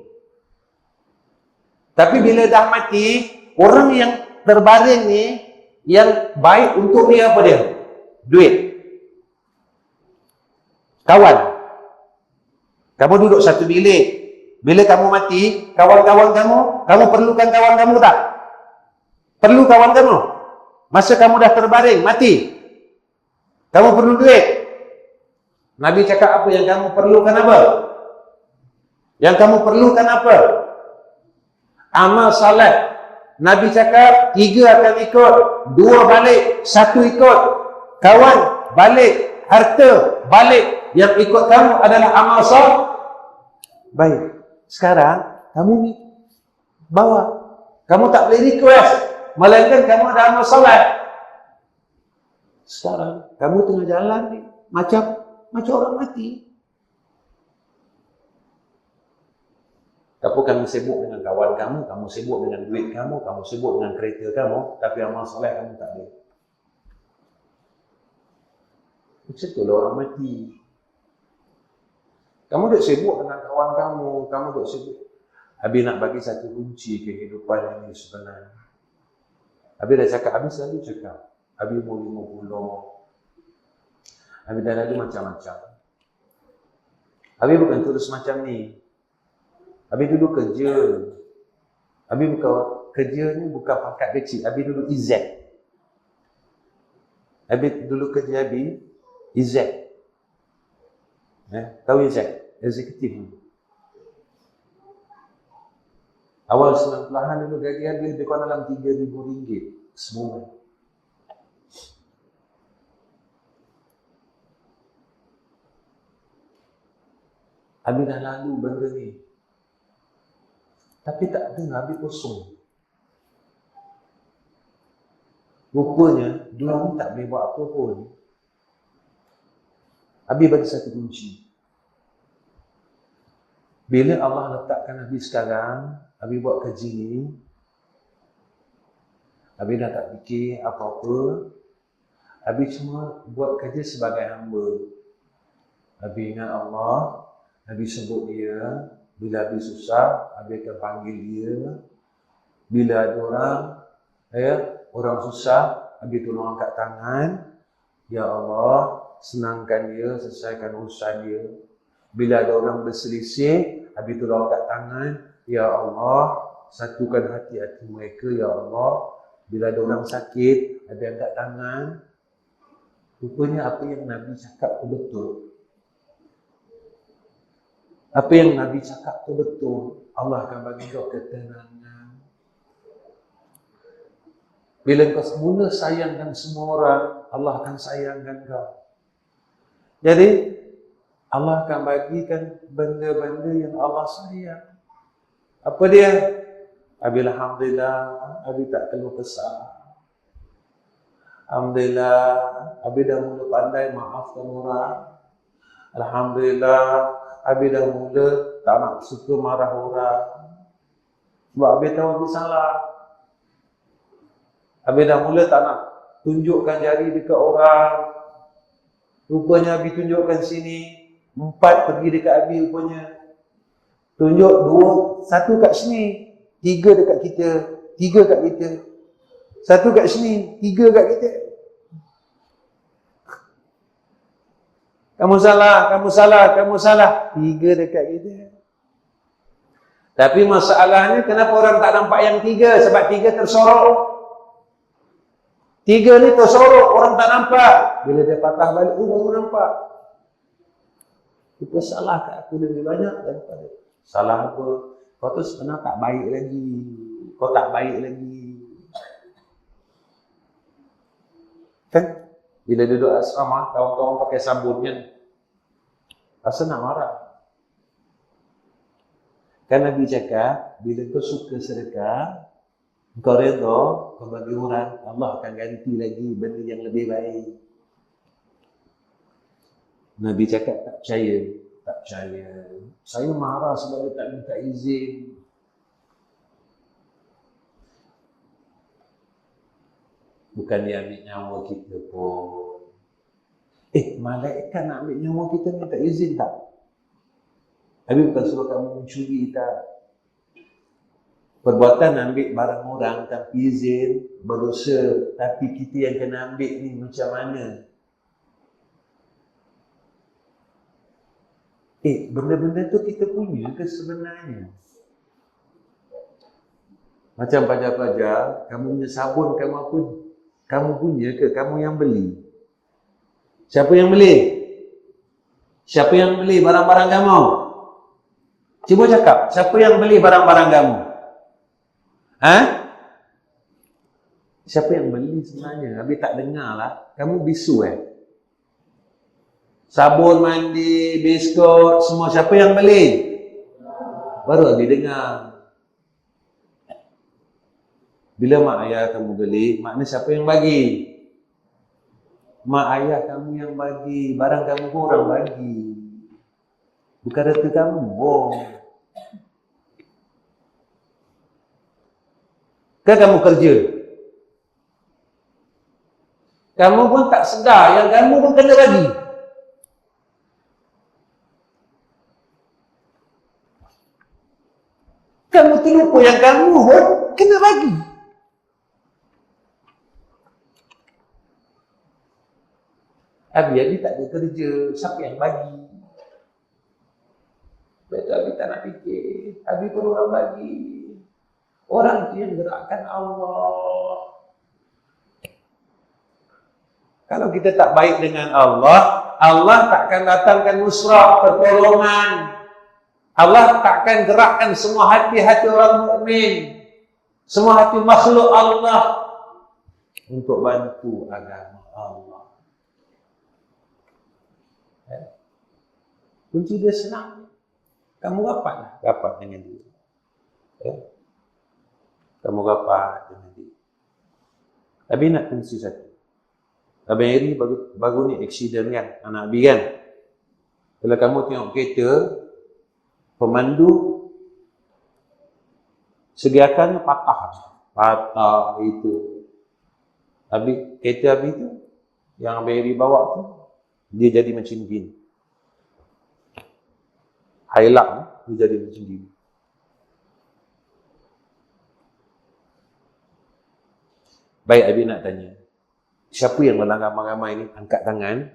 Tapi bila dah mati, orang yang terbaring ni, yang baik untuk dia apa dia? Duit. Kawan. Kamu duduk satu bilik. Bila kamu mati, kawan-kawan kamu perlukan kawan kamu tak? Perlu kawan kamu? Masa kamu dah terbaring, mati. Kamu perlu duit. Nabi cakap apa yang kamu perlukan apa? Yang kamu perlukan apa? Amal salat. Nabi cakap 3 akan ikut, 2 balik, 1 ikut. Kawan balik, harta balik. Yang ikut kamu adalah amal salat. Baik. Sekarang kamu ni bawa. Kamu tak boleh request, melainkan kamu ada amal salat. Sekarang kamu tengah jalan ni macam orang mati. Tapi kamu sibuk dengan kawan kamu sibuk dengan duit kamu sibuk dengan kereta kamu, tapi amal soleh kamu tak ada. Macam tu lah orang mati. Kamu duk sibuk dengan kawan kamu duk sibuk. Habis nak bagi satu kunci kehidupan ini sebenarnya. Habis dah cakap, habis selalu cakap. Habis umur 50. Habis dah lalu macam-macam. Habis bukan terus macam ni. Habis dulu kerja. Habis bukan kerja ni bukan pangkat kecil. Habis dulu IZ. Habis dulu kerja habis IZ. Tahu IZ? Eksekutif ni. Awal 90-an dulu gaji habis lebih kurang dalam RM3,000 semua. Habis dah lalu benda ni. Tapi tak ada, habis kosong. Rupanya, dua ni tak boleh buat apa pun. Abi bagi satu kunci. Bila Allah letakkan Abi sekarang, Abi buat kerja ni, Abi dah tak fikir apa-apa. Abi cuma buat kerja sebagai hamba. Abi ingat Allah, Abi sebut dia. Bila Abi susah, Abi akan panggil dia. Bila ada orang susah, Abi tolong angkat tangan. Ya Allah, senangkan dia, selesaikan urusan dia. Bila ada orang berselisih, Abi tolong angkat tangan. Ya Allah, satukan hati-hati mereka, Ya Allah. Bila ada orang sakit, Abi angkat tangan. Rupanya apa yang Nabi cakap tu betul. Apa yang Nabi cakap tu betul. Allah akan bagi kau ketenangan. Bila kau semula sayangkan semua orang, Allah akan sayangkan kau. Jadi, Allah akan bagikan benda-benda yang Allah sayang. Apa dia? Abi alhamdulillah, Abi tak perlu kesal. Alhamdulillah, Abi dah mula pandai maafkan orang. Alhamdulillah, Abi dah mula tak nak suka marah orang. Sebab Abi tahu Abi salah. Abi dah mula tak nak tunjukkan jari dekat orang. Rupanya Abi tunjukkan sini. 4 pergi dekat Abi rupanya. Tunjuk 2, 1 kat sini. 3 dekat kita. 3 kat kita. 1 kat sini. 3 kat kita. Kamu salah, kamu salah, kamu salah. 3 dekat kita. Tapi masalahnya kenapa orang tak nampak yang 3? Sebab 3 tersorok. 3 ni tersorok, orang tak nampak. Bila dia patah balik, baru nampak. Kita salah kat aku lebih banyak daripada. Salah apa? Kau tu sebenarnya tak baik lagi. Kau tak baik lagi. Kan? Bila duduk asrama, kawan-kawan pakai sabunnya. Rasa nak marah. Kan Nabi cakap, bila kau suka sedekah, kau redha, kau bagi orang, Allah akan ganti lagi benda yang lebih baik. Nabi cakap tak percaya. Tak percaya. Saya marah sebab dia tak minta izin. Bukan dia ambil nyawa kita pun. Malaikat nak ambil nyawa kita minta izin tak? Tapi bukan suruh kamu mencuri tak? Perbuatan ambil barang orang tanpa izin, berdosa. Tapi kita yang kena ambil ni macam mana? Benda-benda tu kita punya ke sebenarnya? Macam pelajar-pelajar, kamu punya sabun, kamu apa? Kamu punya ke? Kamu yang beli? Siapa yang beli? Siapa yang beli barang-barang kamu? Cuba cakap, siapa yang beli barang-barang kamu? Siapa yang beli sebenarnya? Habis tak dengar lah. Kamu bisu Sabun mandi, biskut, semua siapa yang beli? Baru habis dengar. Bila mak ayah kamu beli, makna siapa yang bagi? Mak ayah kamu yang bagi. Barang kamu pun orang bagi. Bukan rata kamu. Kan kamu kerja? Kamu pun tak sedar yang kamu pun kena bagi. Kamu terlupa yang kamu pun kena bagi. Abi tak ada kerja, siapa yang bagi? Betul Abi tak nak fikir. Abi pun orang bagi. Orang tu yang gerakkan Allah. Kalau kita tak baik dengan Allah, Allah takkan datangkan nusrah, pertolongan. Allah takkan gerakkan semua hati-hati orang mukmin, semua hati makhluk Allah untuk bantu agama Allah. Kunci dia senang. Kamu rapat dengan dia. Kamu rapat dengan dia. Abi nak kunci satu. Abang Eri baru ni accident kan, anak Abi kan. Kalau kamu tengok kereta, pemandu sediakan patah itu. Habis kereta habis tu, yang Abang bawa tu, dia jadi macam gini. Hilux dia jadi macam gini. Baik, Abi nak tanya. Siapa yang ramai-ramai ni angkat tangan,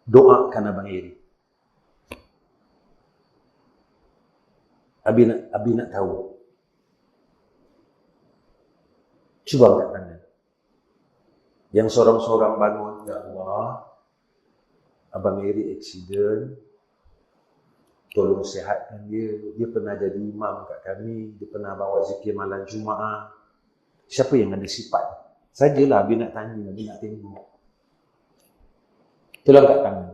doakan Abang Eri. Abi nak tahu. Cuba angkat tangan. Yang seorang-seorang bangun, ya Allah, Abang Eri accident, tolong sihatkan dia. Dia pernah jadi imam kat kami, dia pernah bawa zikir malam Jumaat. Siapa yang ada sifat? Sajalah Abi nak tanya, Abi nak tengok. Tolong angkat tangan.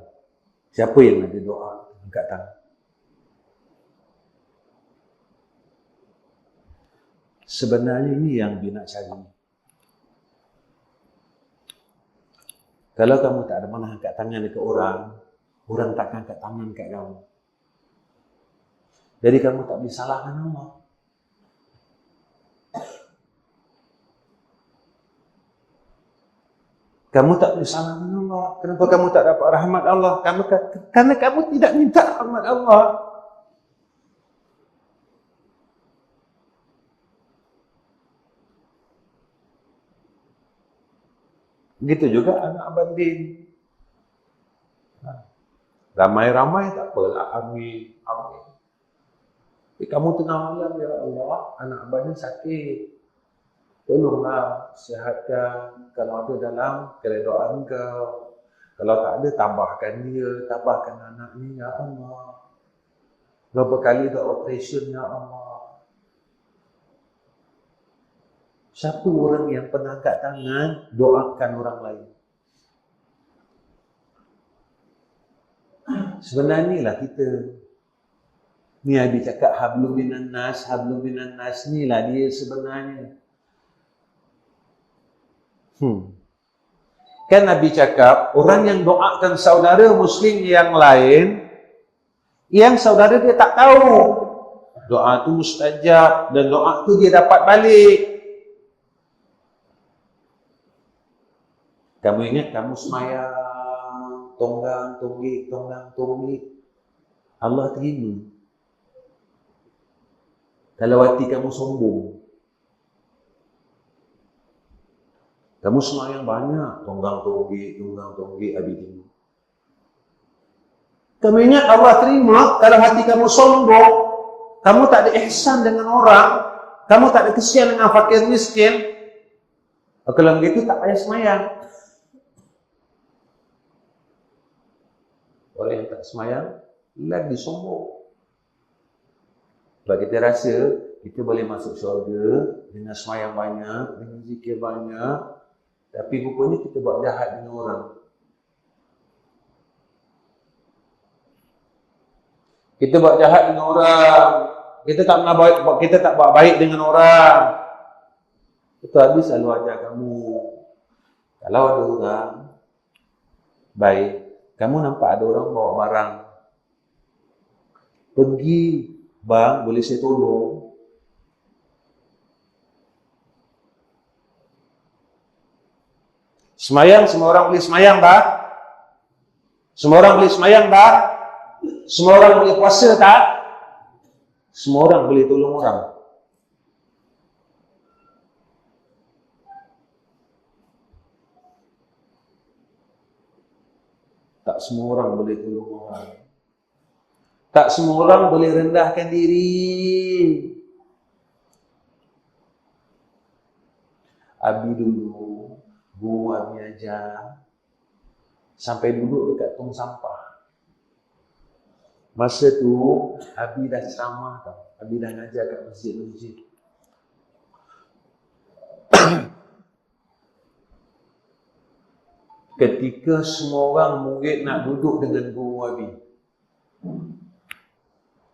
Siapa yang ada doa? Angkat tangan. Sebenarnya ini yang Abi nak cari. Kalau kamu tak ada mana angkat tangan dekat orang, orang takkan angkat tangan dekat kamu. Jadi kamu tak boleh salahkan Allah. Kamu tak boleh salahkan Allah. Kenapa kamu tak dapat rahmat Allah? Karena kamu tidak minta rahmat Allah. Begitu juga anak Abang Din. Ramai-ramai tak apalah, amin. Tapi kamu tengah malam, ya Allah, anak Abang ni sakit. Tolonglah sihatkan. Kalau ada dalam keredaan Engkau. Kalau tak ada, tambahkan dia, tambahkan anak ni, ya Allah. Berapa kali dah operation, ya Allah. Siapa orang yang pernah angkat tangan, doakan orang lain. Sebenarnya lah kita. Ni Abi cakap hablum minan nas ni lah dia sebenarnya. Kan Nabi cakap, orang yang doakan saudara muslim yang lain, yang saudara dia tak tahu. Doa tu mustajab dan doa tu dia dapat balik. Kamu ingat kamu semayang, tonggang, tonggik. Allah terima. Kalau hati kamu sombong, kamu semayang banyak, tonggang, tonggik, habis terima. Kamu ingat Allah terima kalau hati kamu sombong, kamu tak ada ihsan dengan orang, kamu tak ada kesian dengan fakir miskin. Kalau begitu tak payah semayang. Orang yang tak semayang lagi sombong. Sebab kita rasa kita boleh masuk syurga dengan semayang banyak, dengan zikir banyak, tapi rupanya kita buat jahat dengan orang. Kita buat jahat dengan orang, kita tak buat baik dengan orang. Itu habis selalu ajar kamu. Kalau ada orang baik, kamu nampak ada orang bawa barang, pergi, bang, boleh saya tolong? Semayang, semua orang boleh semayang tak? Semua orang boleh semayang tak? Semua orang boleh puasa tak? Semua orang boleh tolong orang. Tak semua orang boleh tolong orang. Tak semua orang boleh rendahkan diri. Abi dulu, guru Abi ajar, sampai duduk dekat tong sampah. Masa tu, Abi dah ceramah tau. Abi dah ngajar kat masjid-masjid. Ketika semua orang murid nak duduk dengan guru Abi,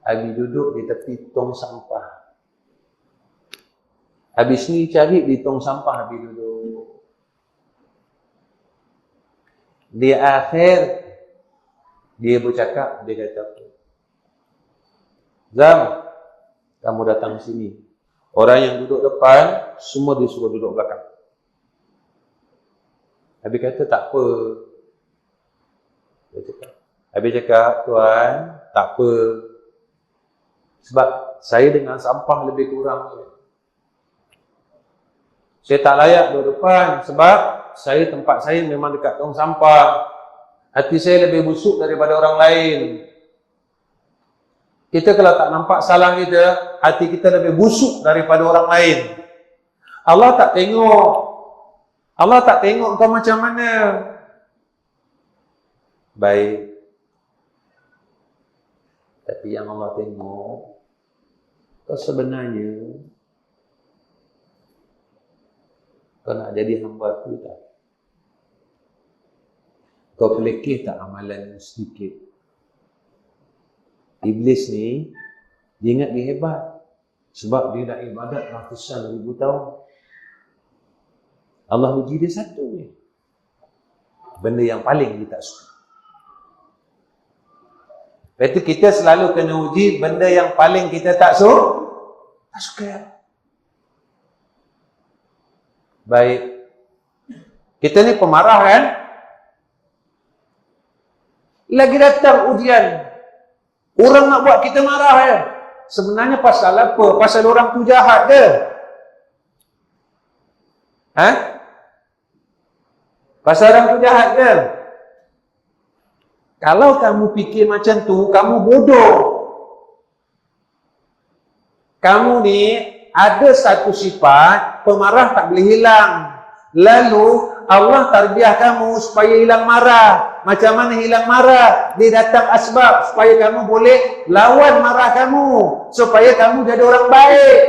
Abi duduk di tepi tong sampah. Habis ni cari di tong sampah, Abi duduk. Di akhir, Dia bercakap, dia kata apa? Zam, kamu datang sini. Orang yang duduk depan, semua disuruh duduk belakang. Habis kata, tak apa. Habis cakap, tuan, tak apa. Sebab saya dengan sampah lebih kurang. Saya tak layak duduk depan sebab tempat saya memang dekat tong sampah. Hati saya lebih busuk daripada orang lain. Kita kalau tak nampak salah kita, hati kita lebih busuk daripada orang lain. Allah tak tengok. Allah tak tengok kau macam mana. Baik. Tapi yang Allah tengok, kau sebenarnya kau nak jadi hamba aku tak? Kau pelekeh tak amalan sedikit? Iblis ni, dia ingat dia hebat. Sebab dia dah ibadat ratusan ribu tahun. Allah uji dia satu ni. Benda yang paling dia tak suka. Lepas tu kita selalu kena uji benda yang paling kita tak suka. Baik. Kita ni pemarah kan? Lagi datang ujian. Orang nak buat kita marah kan? Sebenarnya pasal apa? Pasal orang tu jahat ke? Pasal orang tu jahat ke? Kalau kamu fikir macam tu, kamu bodoh. Kamu ni ada satu sifat, pemarah tak boleh hilang. Lalu Allah tarbiah kamu supaya hilang marah. Macam mana hilang marah? Dia datang asbab supaya kamu boleh lawan marah kamu. Supaya kamu jadi orang baik.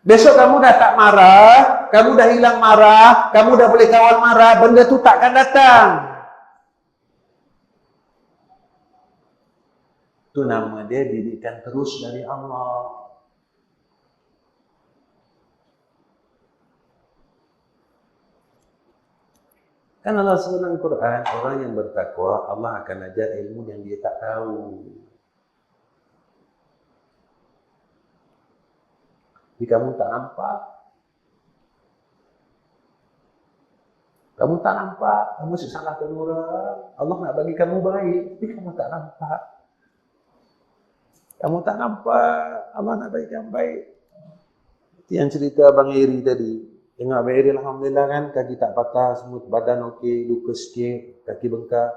Besok kamu dah tak marah, kamu dah hilang marah, kamu dah boleh kawal marah, benda tu takkan datang. Itu nama dia didikan terus dari Allah. Kan Allah sebut dalam Quran, orang yang bertakwa, Allah akan ajar ilmu yang dia tak tahu. Tapi kamu tak nampak. Kamu tak nampak, kamu masih salahkan orang. Allah nak bagi kamu baik, tapi kamu tak nampak. Kamu tak nampak, Allah nak bagi kamu baik. Itu yang cerita Abang Eri tadi. Tengok Abang Eri, alhamdulillah kan, kaki tak patah, semua badan okey, luka sikit, kaki bengkak.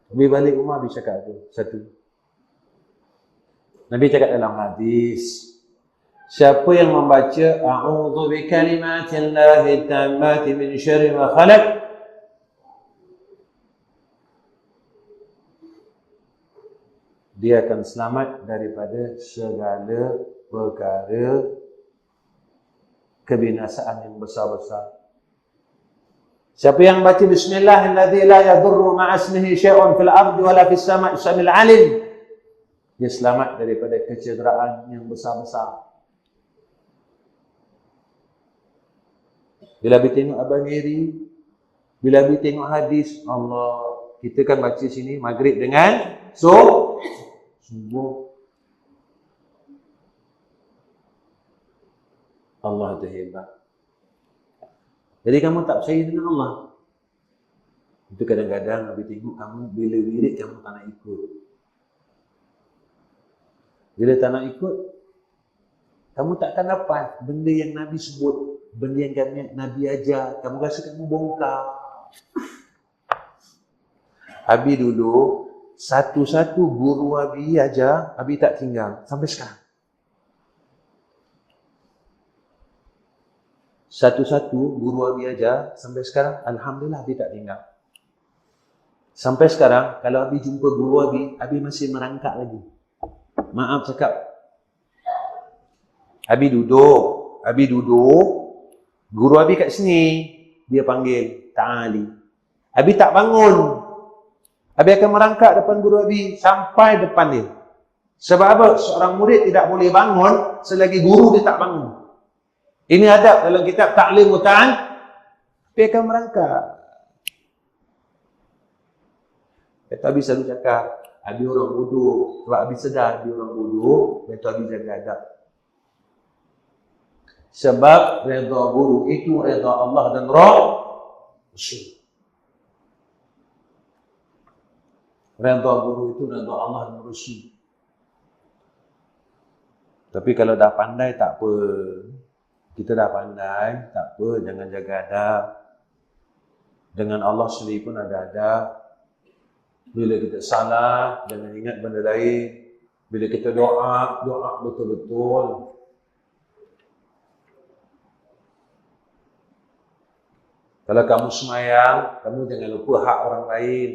Habis balik rumah, Nabi cakap tu, satu. Nabi cakap dalam hadis, siapa yang membaca a'udzu bikalimatillahi tammati min syarri ma khalaq, dia akan selamat daripada segala perkara kebinasaan yang besar-besar. Siapa yang baca bismillahilladzi la yadurru ma'asmihi syai'un fil ardi wala fis sama'i samil alim, dia selamat daripada kecederaan yang besar-besar. Bila kita tengok Abang Eri, bila kita tengok hadis, Allah, kita kan baca sini maghrib dengan subuh. Allah itu hebat. Jadi kamu tak percaya dengan Allah. Itu kadang-kadang Nabi tengok kamu bila wirid kamu tak nak ikut. Bila tak nak ikut, kamu takkan dapat benda yang Nabi sebut, benda yang Nabi ajar. Kamu rasa kamu bongkar. Abi dulu satu-satu guru Abi ajar, Abi tak tinggal sampai sekarang. Satu-satu guru Abi ajar sampai sekarang, alhamdulillah Abi tak tinggal. Sampai sekarang kalau Abi jumpa guru Abi masih merangkak lagi. Maaf cakap. Abi duduk, guru Abi kat sini, dia panggil ta'ali. Abi tak bangun. Abi akan merangkak depan guru Abi sampai depan dia. Sebab apa? Seorang murid tidak boleh bangun selagi guru dia tak bangun. Ini adab dalam kitab Ta'lim wa Ta'an. Dia akan merangkak. Kata Abi selalu cakap, Abi orang bodoh. Sebab Abi sedar Abi orang bodoh, kata Abi jaga adab. Sebab redha guru itu redha Allah dan Rasul. Redha guru itu redha Allah dan Rasul. Tapi kalau dah pandai tak apa. Kita dah pandai, tak apa, jangan jaga adab. Dengan Allah sendiri pun ada adab. Bila kita salah, jangan ingat benda lain. Bila kita doa, doa betul-betul. Kalau kamu semayang, kamu jangan lupa hak orang lain.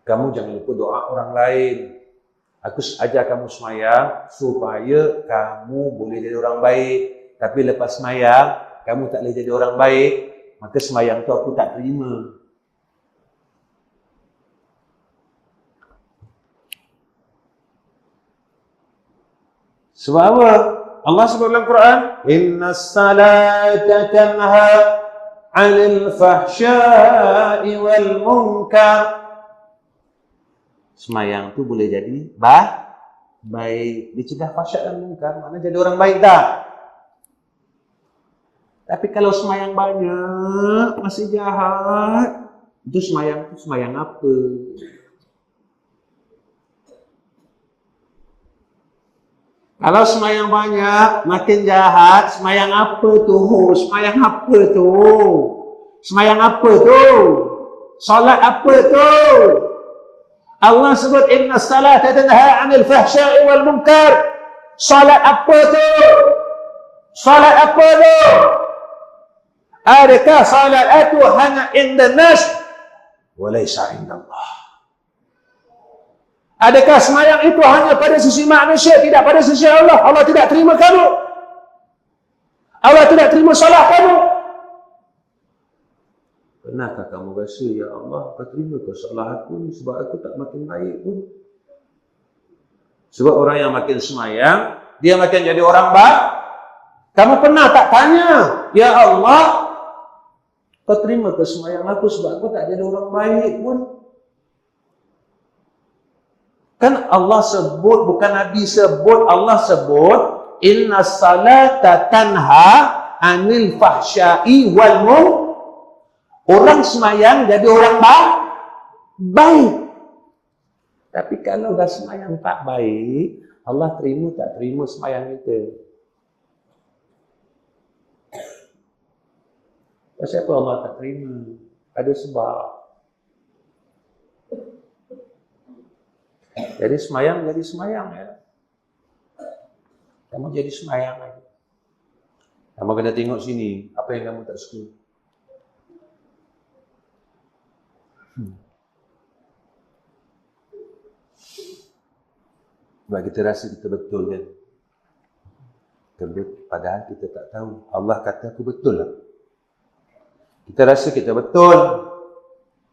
Kamu jangan lupa doa orang lain. Aku ajar kamu semayang supaya kamu boleh jadi orang baik. Tapi lepas semayang, kamu tak boleh jadi orang baik, maka semayang tu aku tak terima. Sebab apa? Allah sebut dalam Quran, Innas salata tanha 'anil fahsya'i wal munkar. Semayang tu boleh jadi baik, dicegah fahsyat dan munkar, mana jadi orang baik tak? Tapi kalau semayang banyak masih jahat, itu semayang apa? Kalau semayang banyak makin jahat, semayang apa tu? Semayang apa tu? Semayang apa tu? Salat apa tu? Allah sebut inna salata tanha 'anil fahsya'i wal munkar. Salat apa tu? Salat apa tu? Adakah salat itu hanya inda nas wa laysa inda Allah? Adakah semayang itu hanya pada sisi manusia, tidak pada sisi Allah? Allah tidak terima kamu. Allah tidak terima salat kamu. Pernahkah kamu rasa, ya Allah, kau terima ke salat aku ni sebab aku tak makin baik pun? Sebab orang yang makin semayang, dia makin jadi orang baik. Kamu pernah tak tanya, ya Allah, kau terima ke semayang aku sebab aku tak jadi orang baik pun? Kan Allah sebut, bukan Nabi sebut, Allah sebut, inna salata tanha 'anil fahsya'i wal munkar. Orang semayang jadi orang baik. Tapi kalau dah semayang tak baik, Allah terima tak terima semayang kita? Kenapa Allah tak terima? Ada sebab. Jadi semayang ya. Kamu jadi semayang lagi. Kamu kena tengok sini, apa yang kamu tak suka. Sebab kita rasa kita betul kan. Padahal kita tak tahu. Allah kata aku betul lah. Kita rasa kita betul,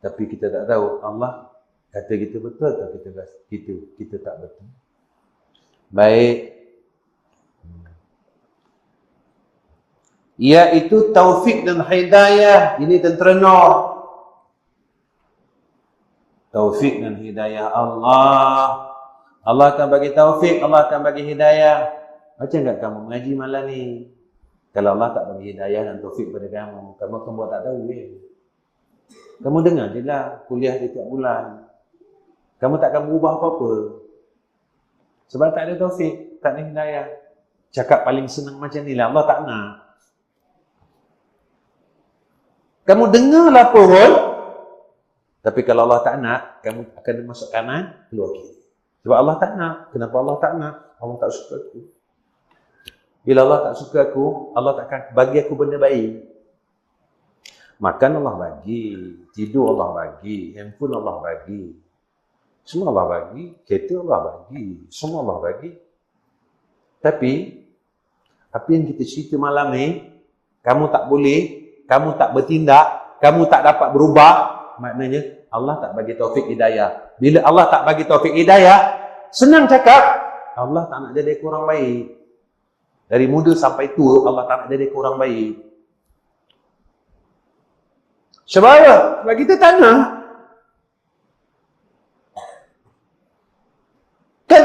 tapi kita tak tahu Allah kata kita betul atau kita tak betul. Baik. Iaitu taufik dan hidayah. Ini tentera Nur. Taufik dan hidayah Allah. Allah akan bagi taufik, Allah akan bagi hidayah. Macam tak kamu mengaji malam ni? Kalau Allah tak bagi hidayah dan taufik pada kamu akan buat tak tahu ya. Kamu dengar je lah kuliah setiap bulan. Kamu takkan berubah apa-apa. Sebab tak ada taufik, tak ada hidayah. Cakap paling senang macam ni lah, Allah tak nak. Kamu dengarlah pun, tapi kalau Allah tak nak, kamu akan masuk kanan, keluar kiri. Sebab Allah tak nak. Kenapa Allah tak nak? Allah tak suka aku. Bila Allah tak suka aku, Allah takkan bagi aku benda baik. Makan Allah bagi, tidur Allah bagi, handphone Allah bagi. Semua Allah bagi, kereta Allah bagi, semua Allah bagi. Tapi, apa yang kita cerita malam ni, kamu tak boleh, kamu tak bertindak, kamu tak dapat berubah, maknanya Allah tak bagi taufik hidayah. Bila Allah tak bagi taufik hidayah, senang cakap, Allah tak nak jadi orang baik. Dari muda sampai tua, Allah tak nak jadi orang baik. Sebab apa? Sebab kita tak nak. Kan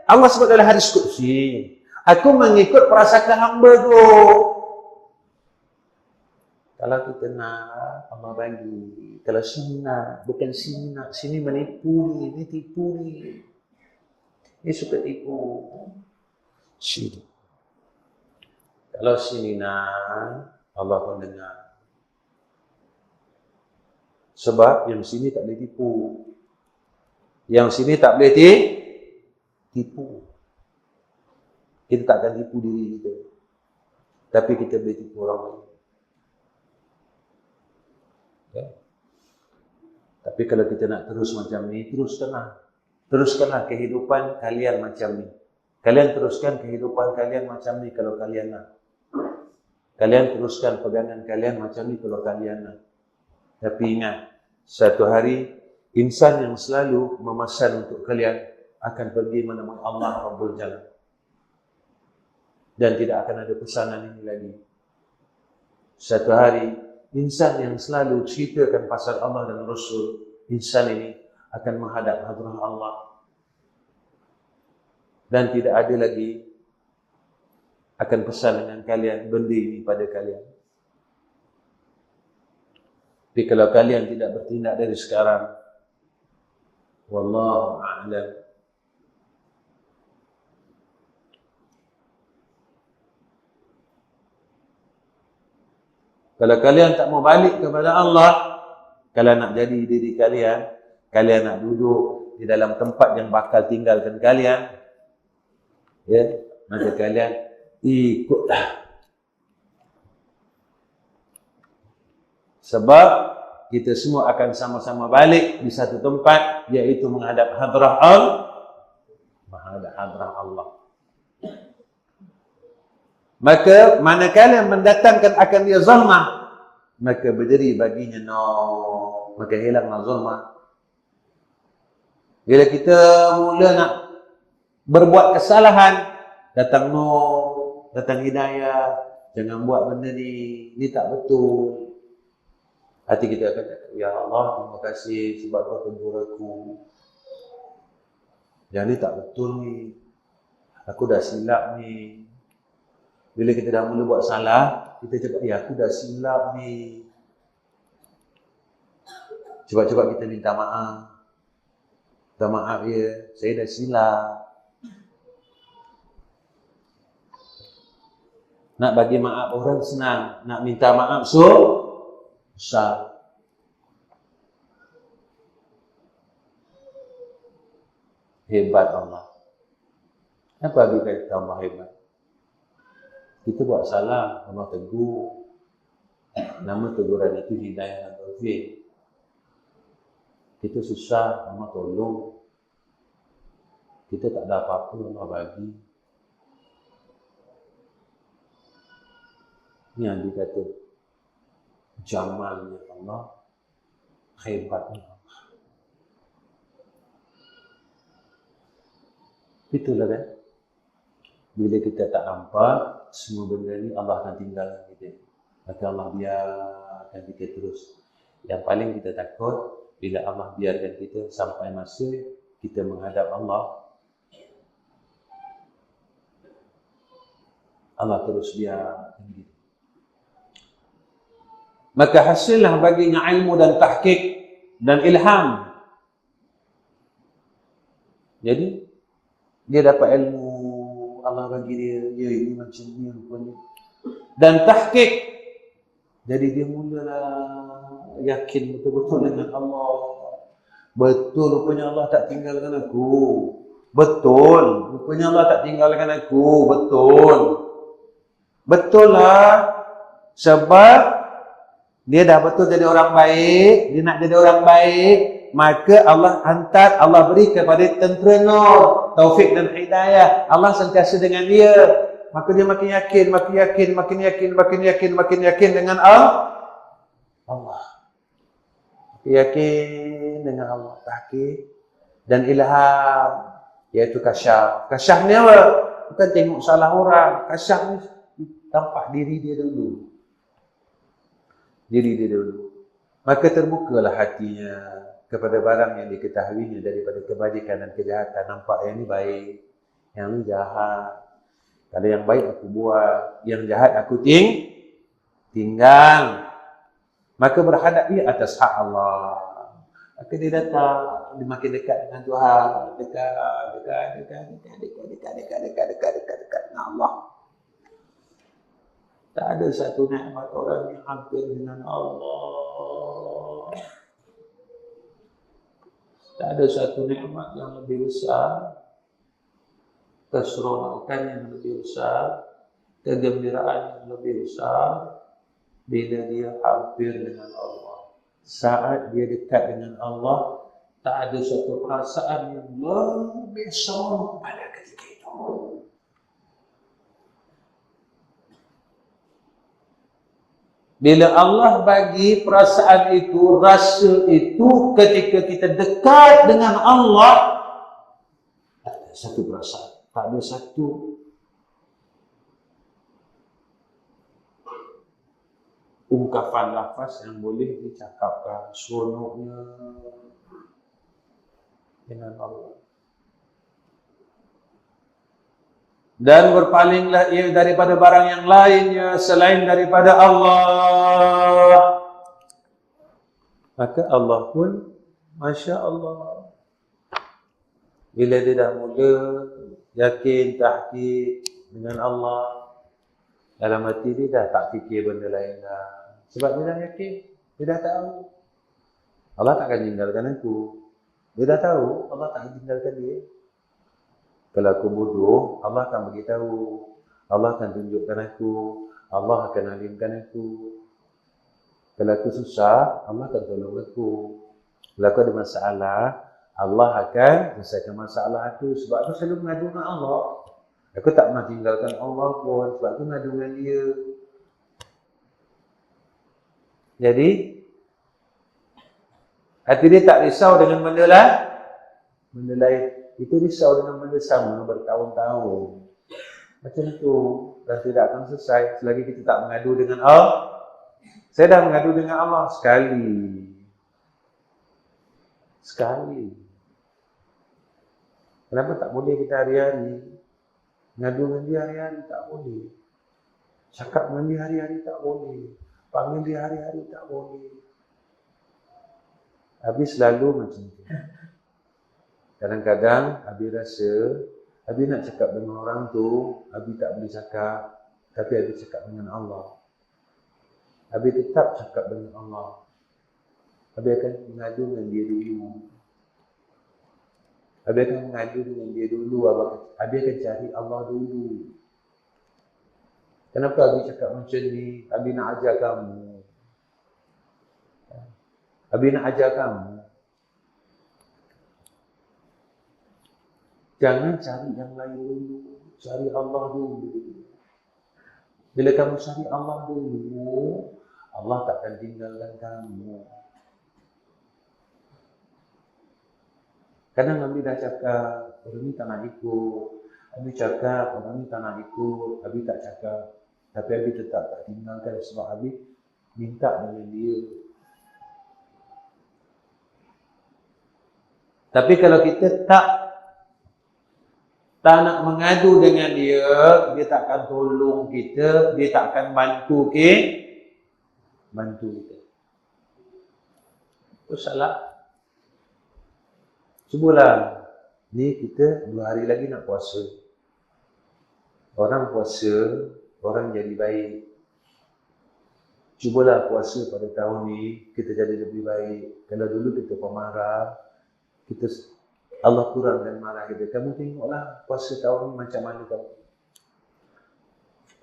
Allah sebut dalam hadis qudsi, aku mengikut prasangka hamba tu. Kalau kita nak, Allah bagi. Kalau sini nak, bukan sini nak. Sini menipu ni tipu ni. Dia suka tipu. Sini. Kalau sini nak, Allah pun dengar. Sebab yang sini tak boleh tipu. Yang sini tak boleh tipu. Kita tak akan tipu diri kita. Tapi kita boleh tipu orang lain. Ya. Tapi kalau kita nak terus macam ni, teruskanlah. Teruskanlah kehidupan kalian macam ni. Kalian teruskan kehidupan kalian macam ni kalau kalian nak. Kalian teruskan pegangan kalian macam ni kalau kalian nak. Tapi ingat, satu hari insan yang selalu memesan untuk kalian akan pergi menemui Allah Rabbul Jalal. Dan tidak akan ada pesanan ini lagi. Satu hari insan yang selalu ceritakan pasal Allah dan Rasul, insan ini akan menghadap hadrah Allah. Dan tidak ada lagi akan pesan dengan kalian benda ini pada kalian. Tapi kalau kalian tidak bertindak dari sekarang, wallahu a'lam. Kalau kalian tak mau balik kepada Allah, kalau nak jadi diri kalian, kalian nak duduk di dalam tempat yang bakal tinggalkan kalian, ya, maka kalian ikutlah. Sebab kita semua akan sama-sama balik di satu tempat, iaitu menghadap hadrah Allah. Maka manakala mendatangkan akan dia zulmah, maka berdiri baginya maka hilanglah zulmah. Bila kita mula nak berbuat kesalahan, datang datang hidayah, jangan buat benda ni tak betul. Hati kita akan kata, ya Allah, terima kasih sebab kau tegur aku. Yang ni tak betul ni. Aku dah silap ni. Bila kita dah mula buat salah, kita cakap, ya aku dah silap ni. Cepat-cepat kita minta maaf. Minta maaf ya, saya dah silap. Nak bagi maaf orang senang. Nak minta maaf susah. Hebat Allah. Apa lagi kata Allah hebat? Kita buat salah, Allah tegur. Nama teguran itu hidayah dan taufik. Kita susah, Allah tolong. Kita tak ada apa-apa, Allah bagi. Ini yang dikata jamalnya Allah, hebatnya Allah. Itulah kan. Bila kita tak nampak semua benda ni, Allah akan tinggalkan kita. Maka Allah biarkan kita terus. Yang paling kita takut bila Allah biarkan kita sampai masa kita menghadap Allah, Allah terus biarkan kita. Maka hasillah baginya ilmu dan tahqiq dan ilham. Jadi dia dapat ilmu, Allah bagi dia, ya ini macam ni rupanya. Dan tahqiq, jadi dia mulalah yakin betul-betul dengan Allah. Betul rupanya Allah tak tinggalkan aku. Betul rupanya Allah tak tinggalkan aku. Betul lah. Sebab dia dah betul jadi orang baik, dia nak jadi orang baik, maka Allah hantar, Allah beri kepada tentera Nur taufik dan hidayah. Allah sentiasa dengan dia. Maka dia makin yakin dengan Allah. Yakin dengan Allah. Tahqiq dan ilham, iaitu kasyaf. Kasyaf ni apa? Bukan tengok salah orang. Kasyaf ni tampak diri dia dulu. maka terbukalah hatinya kepada barang yang diketahuinya daripada kebajikan dan kejahatan. Nampak yang ni baik, yang ni jahat. Kalau yang baik aku buat, yang jahat aku tinggal. Maka berhadap dia atas hak Allah. Maka dia datang, dia makin dekat dengan Tuhan, dekat dengan Allah. Tak ada satu nikmat orang yang hampir dengan Allah. Tak ada satu nikmat yang lebih besar, keseronokan yang lebih besar, kegembiraan yang lebih besar bila dia hampir dengan Allah. Saat dia dekat dengan Allah, tak ada satu perasaan yang lebih seronok pada ketika itu. Bila Allah bagi perasaan itu, rasa itu ketika kita dekat dengan Allah, tak ada satu perasaan, tak ada satu ungkapan lafaz yang boleh dicakapkan seronoknya dengan Allah. Dan berpalinglah ia daripada barang yang lainnya selain daripada Allah. Maka Allah pun, Masya Allah, bila dia dah mula yakin, tahqiq dengan Allah, dalam hati dia dah tak fikir benda lain dah. Sebab dia dah yakin, dia dah tahu Allah takkan tinggalkan aku. Dia dah tahu Allah takkan tinggalkan dia. Kalau aku bodoh, Allah akan beritahu, Allah akan tunjukkan aku, Allah akan alimkan aku. Kalau aku susah, Allah akan tolong aku. Kalau aku ada masalah, Allah akan selesaikan masalah aku. Sebab aku selalu mengadu dengan Allah. Aku tak pernah tinggalkan Allah pun, sebab aku mengadu dengan dia. Jadi, hati dia tak risau dengan benda lain. Itu risau dengan benda sama bertahun-tahun. Macam itu. Dan tidak akan selesai selagi kita tak mengadu dengan Allah. Saya dah mengadu dengan Allah sekali. Kenapa tak boleh kita hari-hari? Mengadu dengan dia hari-hari tak boleh. Cakap dengan dia hari-hari tak boleh. Panggil dia hari-hari tak boleh. Habis selalu macam tu. Kadang-kadang Abi rasa, Abi nak cakap dengan orang tu, Abi tak boleh cakap. Tapi Abi cakap dengan Allah. Abi tetap cakap dengan Allah. Abi akan mengadu dengan dia dulu. Abi akan mengadu dengan dia dulu. Abi akan cari Allah dulu. Kenapa Abi cakap macam ni? Abi nak ajar kamu. Abi nak ajar kamu. Jangan cari yang lain dulu. Cari Allah dulu. Bila kamu cari Allah dulu, Allah takkan tinggalkan kamu. Kadang Abi dah cakap, orang ni tak nak ikut. Abi cakap, orang ni tak nak ikut. Abi tak cakap. Tapi Abi tetap tak tinggalkan sebab Abi minta dengan dia. Tapi kalau kita tak nak mengadu dengan dia, dia tak akan tolong kita, dia tak akan bantu kita. Itu salah. Cubalah. Ni kita 2 hari lagi nak puasa. Orang puasa, orang jadi baik. Cubalah puasa pada tahun ni, kita jadi lebih baik. Kalau dulu kita pemarah, Allah kurangkan marah kita. Kamu tengoklah puasa tahun ni macam mana kamu.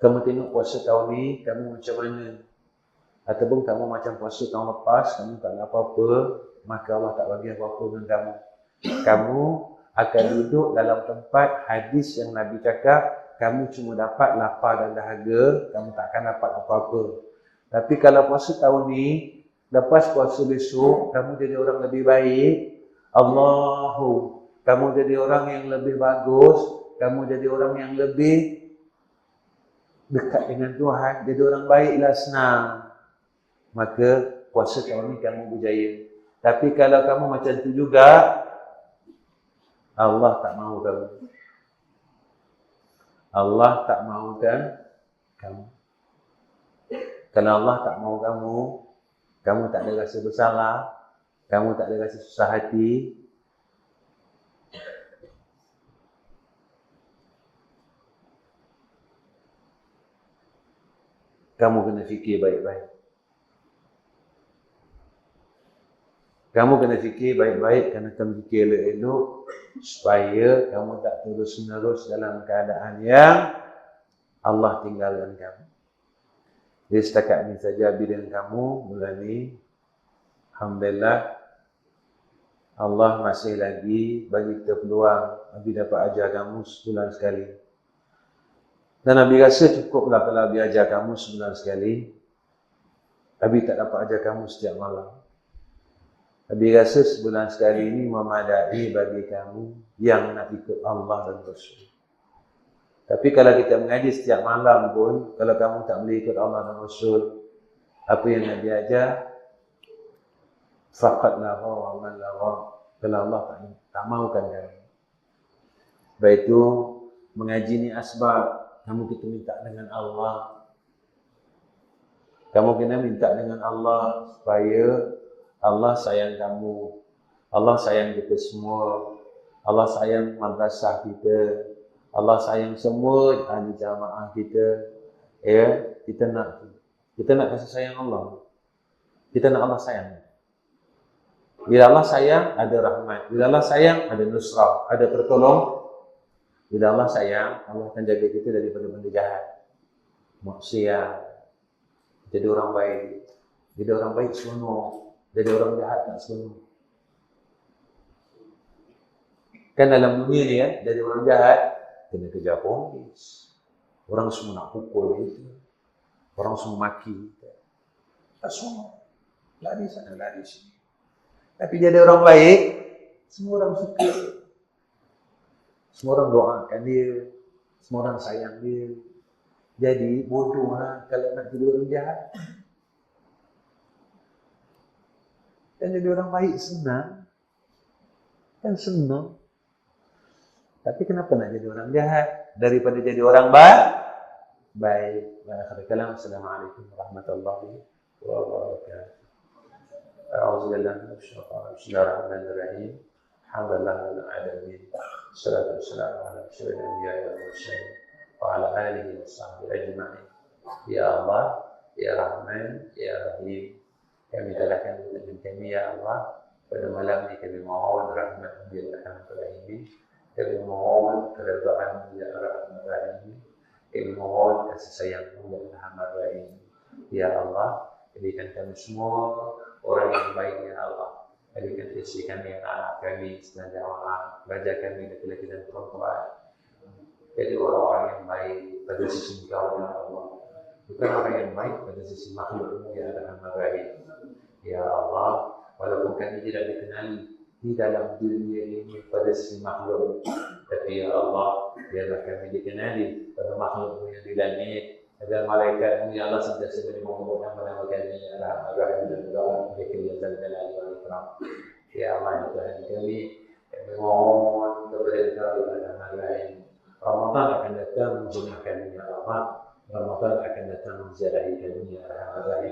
Kamu tengok puasa tahun ni, kamu macam mana. Ataupun kamu macam puasa tahun lepas, kamu tak ada apa-apa, maka Allah tak bagi apa-apa dengan kamu. Kamu akan duduk dalam tempat hadis yang Nabi cakap, kamu cuma dapat lapar dan dahaga, kamu tak akan dapat apa-apa. Tapi kalau puasa tahun ni, lepas puasa besok, kamu jadi orang lebih baik, kamu jadi orang yang lebih bagus, kamu jadi orang yang lebih dekat dengan Tuhan, jadi orang baiklah senang. Maka puasa tahun ni kamu berjaya. Tapi kalau kamu macam tu juga, Allah tak mahu kamu. Allah tak mahukan kamu. Kalau Allah tak mahu kamu, kamu tak ada rasa bersalah, kamu tak ada rasa susah hati, kamu kena fikir baik-baik. Kamu kena fikir baik-baik, kena fikir elok-elok supaya kamu tak terus-menerus dalam keadaan yang Allah tinggalkan kamu. Jadi setakat ini saja bidang kamu bulan ni. Alhamdulillah Allah masih lagi bagi kita peluang Nabi dapat ajar kamu sebulan sekali. Dan Nabi rasa cukuplah kalau Nabi ajar kamu sebulan sekali. Nabi tak dapat ajar kamu setiap malam. Nabi rasa sebulan sekali ini memadai bagi kamu yang nak ikut Allah dan Rasul. Tapi kalau kita mengaji setiap malam pun, kalau kamu tak boleh ikut Allah dan Rasul, apa yang Nabi ajar, faqad lagha wa man lagha. Kalau Allah tak mahukan kamu. Sebab itu, mengaji ni asbab. Kamu kita minta dengan Allah. Kamu kena minta dengan Allah supaya Allah sayang kamu. Allah sayang kita semua. Allah sayang madrasah kita. Allah sayang semua ahli jamaah kita. Ya, kita nak kasih sayang Allah. Kita nak Allah sayang. Bila Allah sayang, ada rahmat. Bila Allah sayang, ada nusrah, ada pertolong. Bila Allah sayang, Allah akan jaga kita daripada benda jahat, maksiat. Jadi orang baik. Jadi orang baik seronok. Jadi orang jahat tak seronok. Kan dalam dunia ni kan, jadi orang jahat kena kejar polis. Orang semua nak pukul kita. Orang semua maki kita. Tak seronok. Lari sana, lari sini. Tapi jadi orang baik, semua orang suka. Semua orang doakan dia. Semua orang sayang dia. Jadi bodoh lah kalau nak jadi orang jahat. Kan jadi orang baik senang. Kan senang. Tapi kenapa nak jadi orang jahat? Daripada jadi orang baik. Assalamualaikum warahmatullahi wabarakatuh. A'udzubillahi minasyaitonir rajim. Bismillahirrahmanirrahim. Alhamdulillahil alamin. Wassalatu wassalamu ala asyrafil anbiya'i wal mursalin wa ala alihi washabbihi ajma'in. Ya Allah, ya Rahman, ya Rahim. Kami telah dengan kami ya Allah. Pada malam ini kami mohon rahmat ya Rahman. Kami mohon keridhaan ya Rahman. Kami mohon kasih sayang-Mu ya Rahman. Ya Allah, jadikan kami semua orang yang baik ya Allah. Jadikan istri kami, anak kami, sedang jamaah, raja kami, laki-laki dan perempuan. Jadi orang-orang yang baik pada sisi Engkau ya Allah. Bukan orang yang baik pada sisi makhluk-Mu ya Rahman. Ya Allah, walaupun kami tidak dikenali di dalam dunia ini pada sisi makhluk, tapi ya Allah, biarlah kami dikenali pada makhluk-Mu yang di langit. Agar malaikat-Mu ya Allah sentiasa menyebut nama-nama kami ya Rahman dan doa mereka ya Zalzalal wal Ikram. Ya Allah ya Tuhan kami mohon kepada Engkau ya Rahman. Ramadan akan datang menjumlah kami ya Allah. Ramadan akan datang menziarahi kami ya Rahman.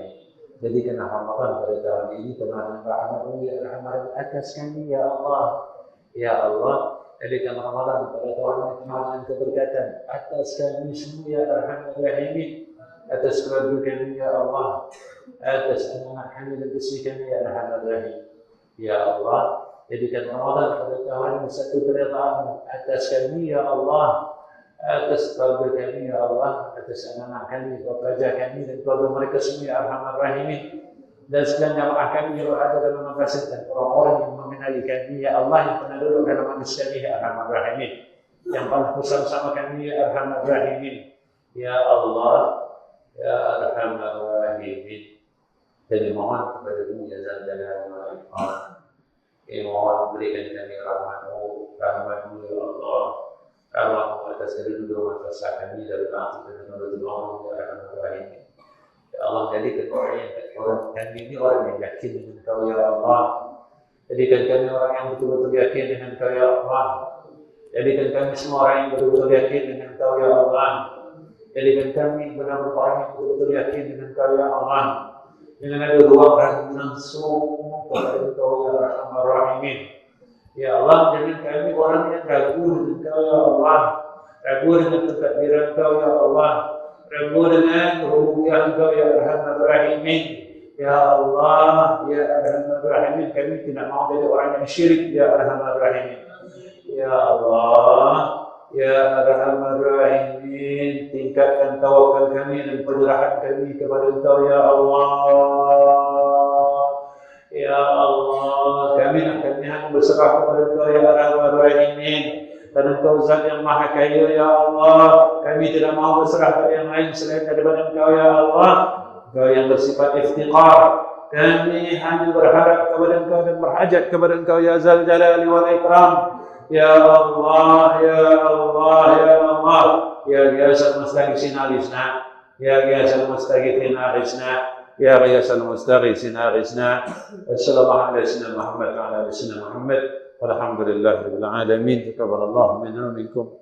Jadikanlah Ramadan pada tahun ini penuh rahmat-Mu ya Rahman atas kami ya Allah. Ya Allah, jadikan Ramadan pada tahun ini penuh dengan keberkatan atas kami semua ya Rahman. Atas keluarga kami ya Allah. Atas anak kami dan istri kami ya Rahman. Ya Allah, jadikan Ramadan pada tahun ini satu keridhaan atas kami ya Allah. Atas keluarga kami ya Allah, atas anak-anak kami, keluarga kami dan keluarga mereka semua ya Arhamar Rahimin. Dan sekalian jamaah kami yang ada dalam madrasah dan orang-orang yang mengenali kami ya Allah yang pernah duduk dalam madrasah kami ya Arhamar Rahimin. Yang pernah bersama-sama kami ya Arhamar Rahimin. Ya Allah, ya Arhamar Rahimin. Dan mohon kepada-Mu ya Zalzalal wal Ikram. Mohon berikan kami rahmat-Mu ya Allah. Allah atas kedua-dua madrasah kami dari Al-Fatihah dan Al-Rahman ya Rahman Rahim. Ya Allah, jadikan kami ini orang yang yakin dengan Kau ya Allah. Jadikan kami orang yang betul-betul yakin dengan Kau ya Allah. Jadikan kami semua orang yang betul-betul yakin dengan Kau ya Allah. Jadikan kami benar-benar orang yang betul-betul yakin dengan Kau ya Allah. Dengan ada ruang ragu langsung kepada Kau ya Arhamar Rahimin. Ya Allah, jangan kami orang yang ragu dengan Kau ya Allah. Ragu dengan ketakdiran Kau ya Allah. Ragu dengan rububiyah Kau ya Arhamar Rahimin. Ya Allah, ya Arhamar Rahimin, kami tidak mau jadi orang yang syirik ya Arhamar Rahimin. Ya Allah, ya Arhamar Rahimin, tingkatkan tawakal kami dan penyerahan kami kepada Engkau ya Allah. Ya Allah, kami hanya berserah kepada Engkau ya Arhamar Rahimin. Dan Engkau Zat yang Maha Kaya ya Allah. Kami tidak mau berserah kepada yang lain selain daripada Engkau ya Allah. Engkau yang bersifat iftiqar. Kami hanya berharap kepada Engkau dan berhajat kepada Engkau ya Zal Jalali wal Ikram. Ya Allah, ya Allah, ya Allah. Ya Ghiyasal Mustaghithin Aghithna. Ya Ghiyasal Mustaghithin Aghithna. Ya Ghiyasal Mustaghithin Aghithna. Assalamualaikum warahmatullahi wabarakatuh. Walhamdulillahirabbil alamin. Taqabbalallahu minna wa minkum.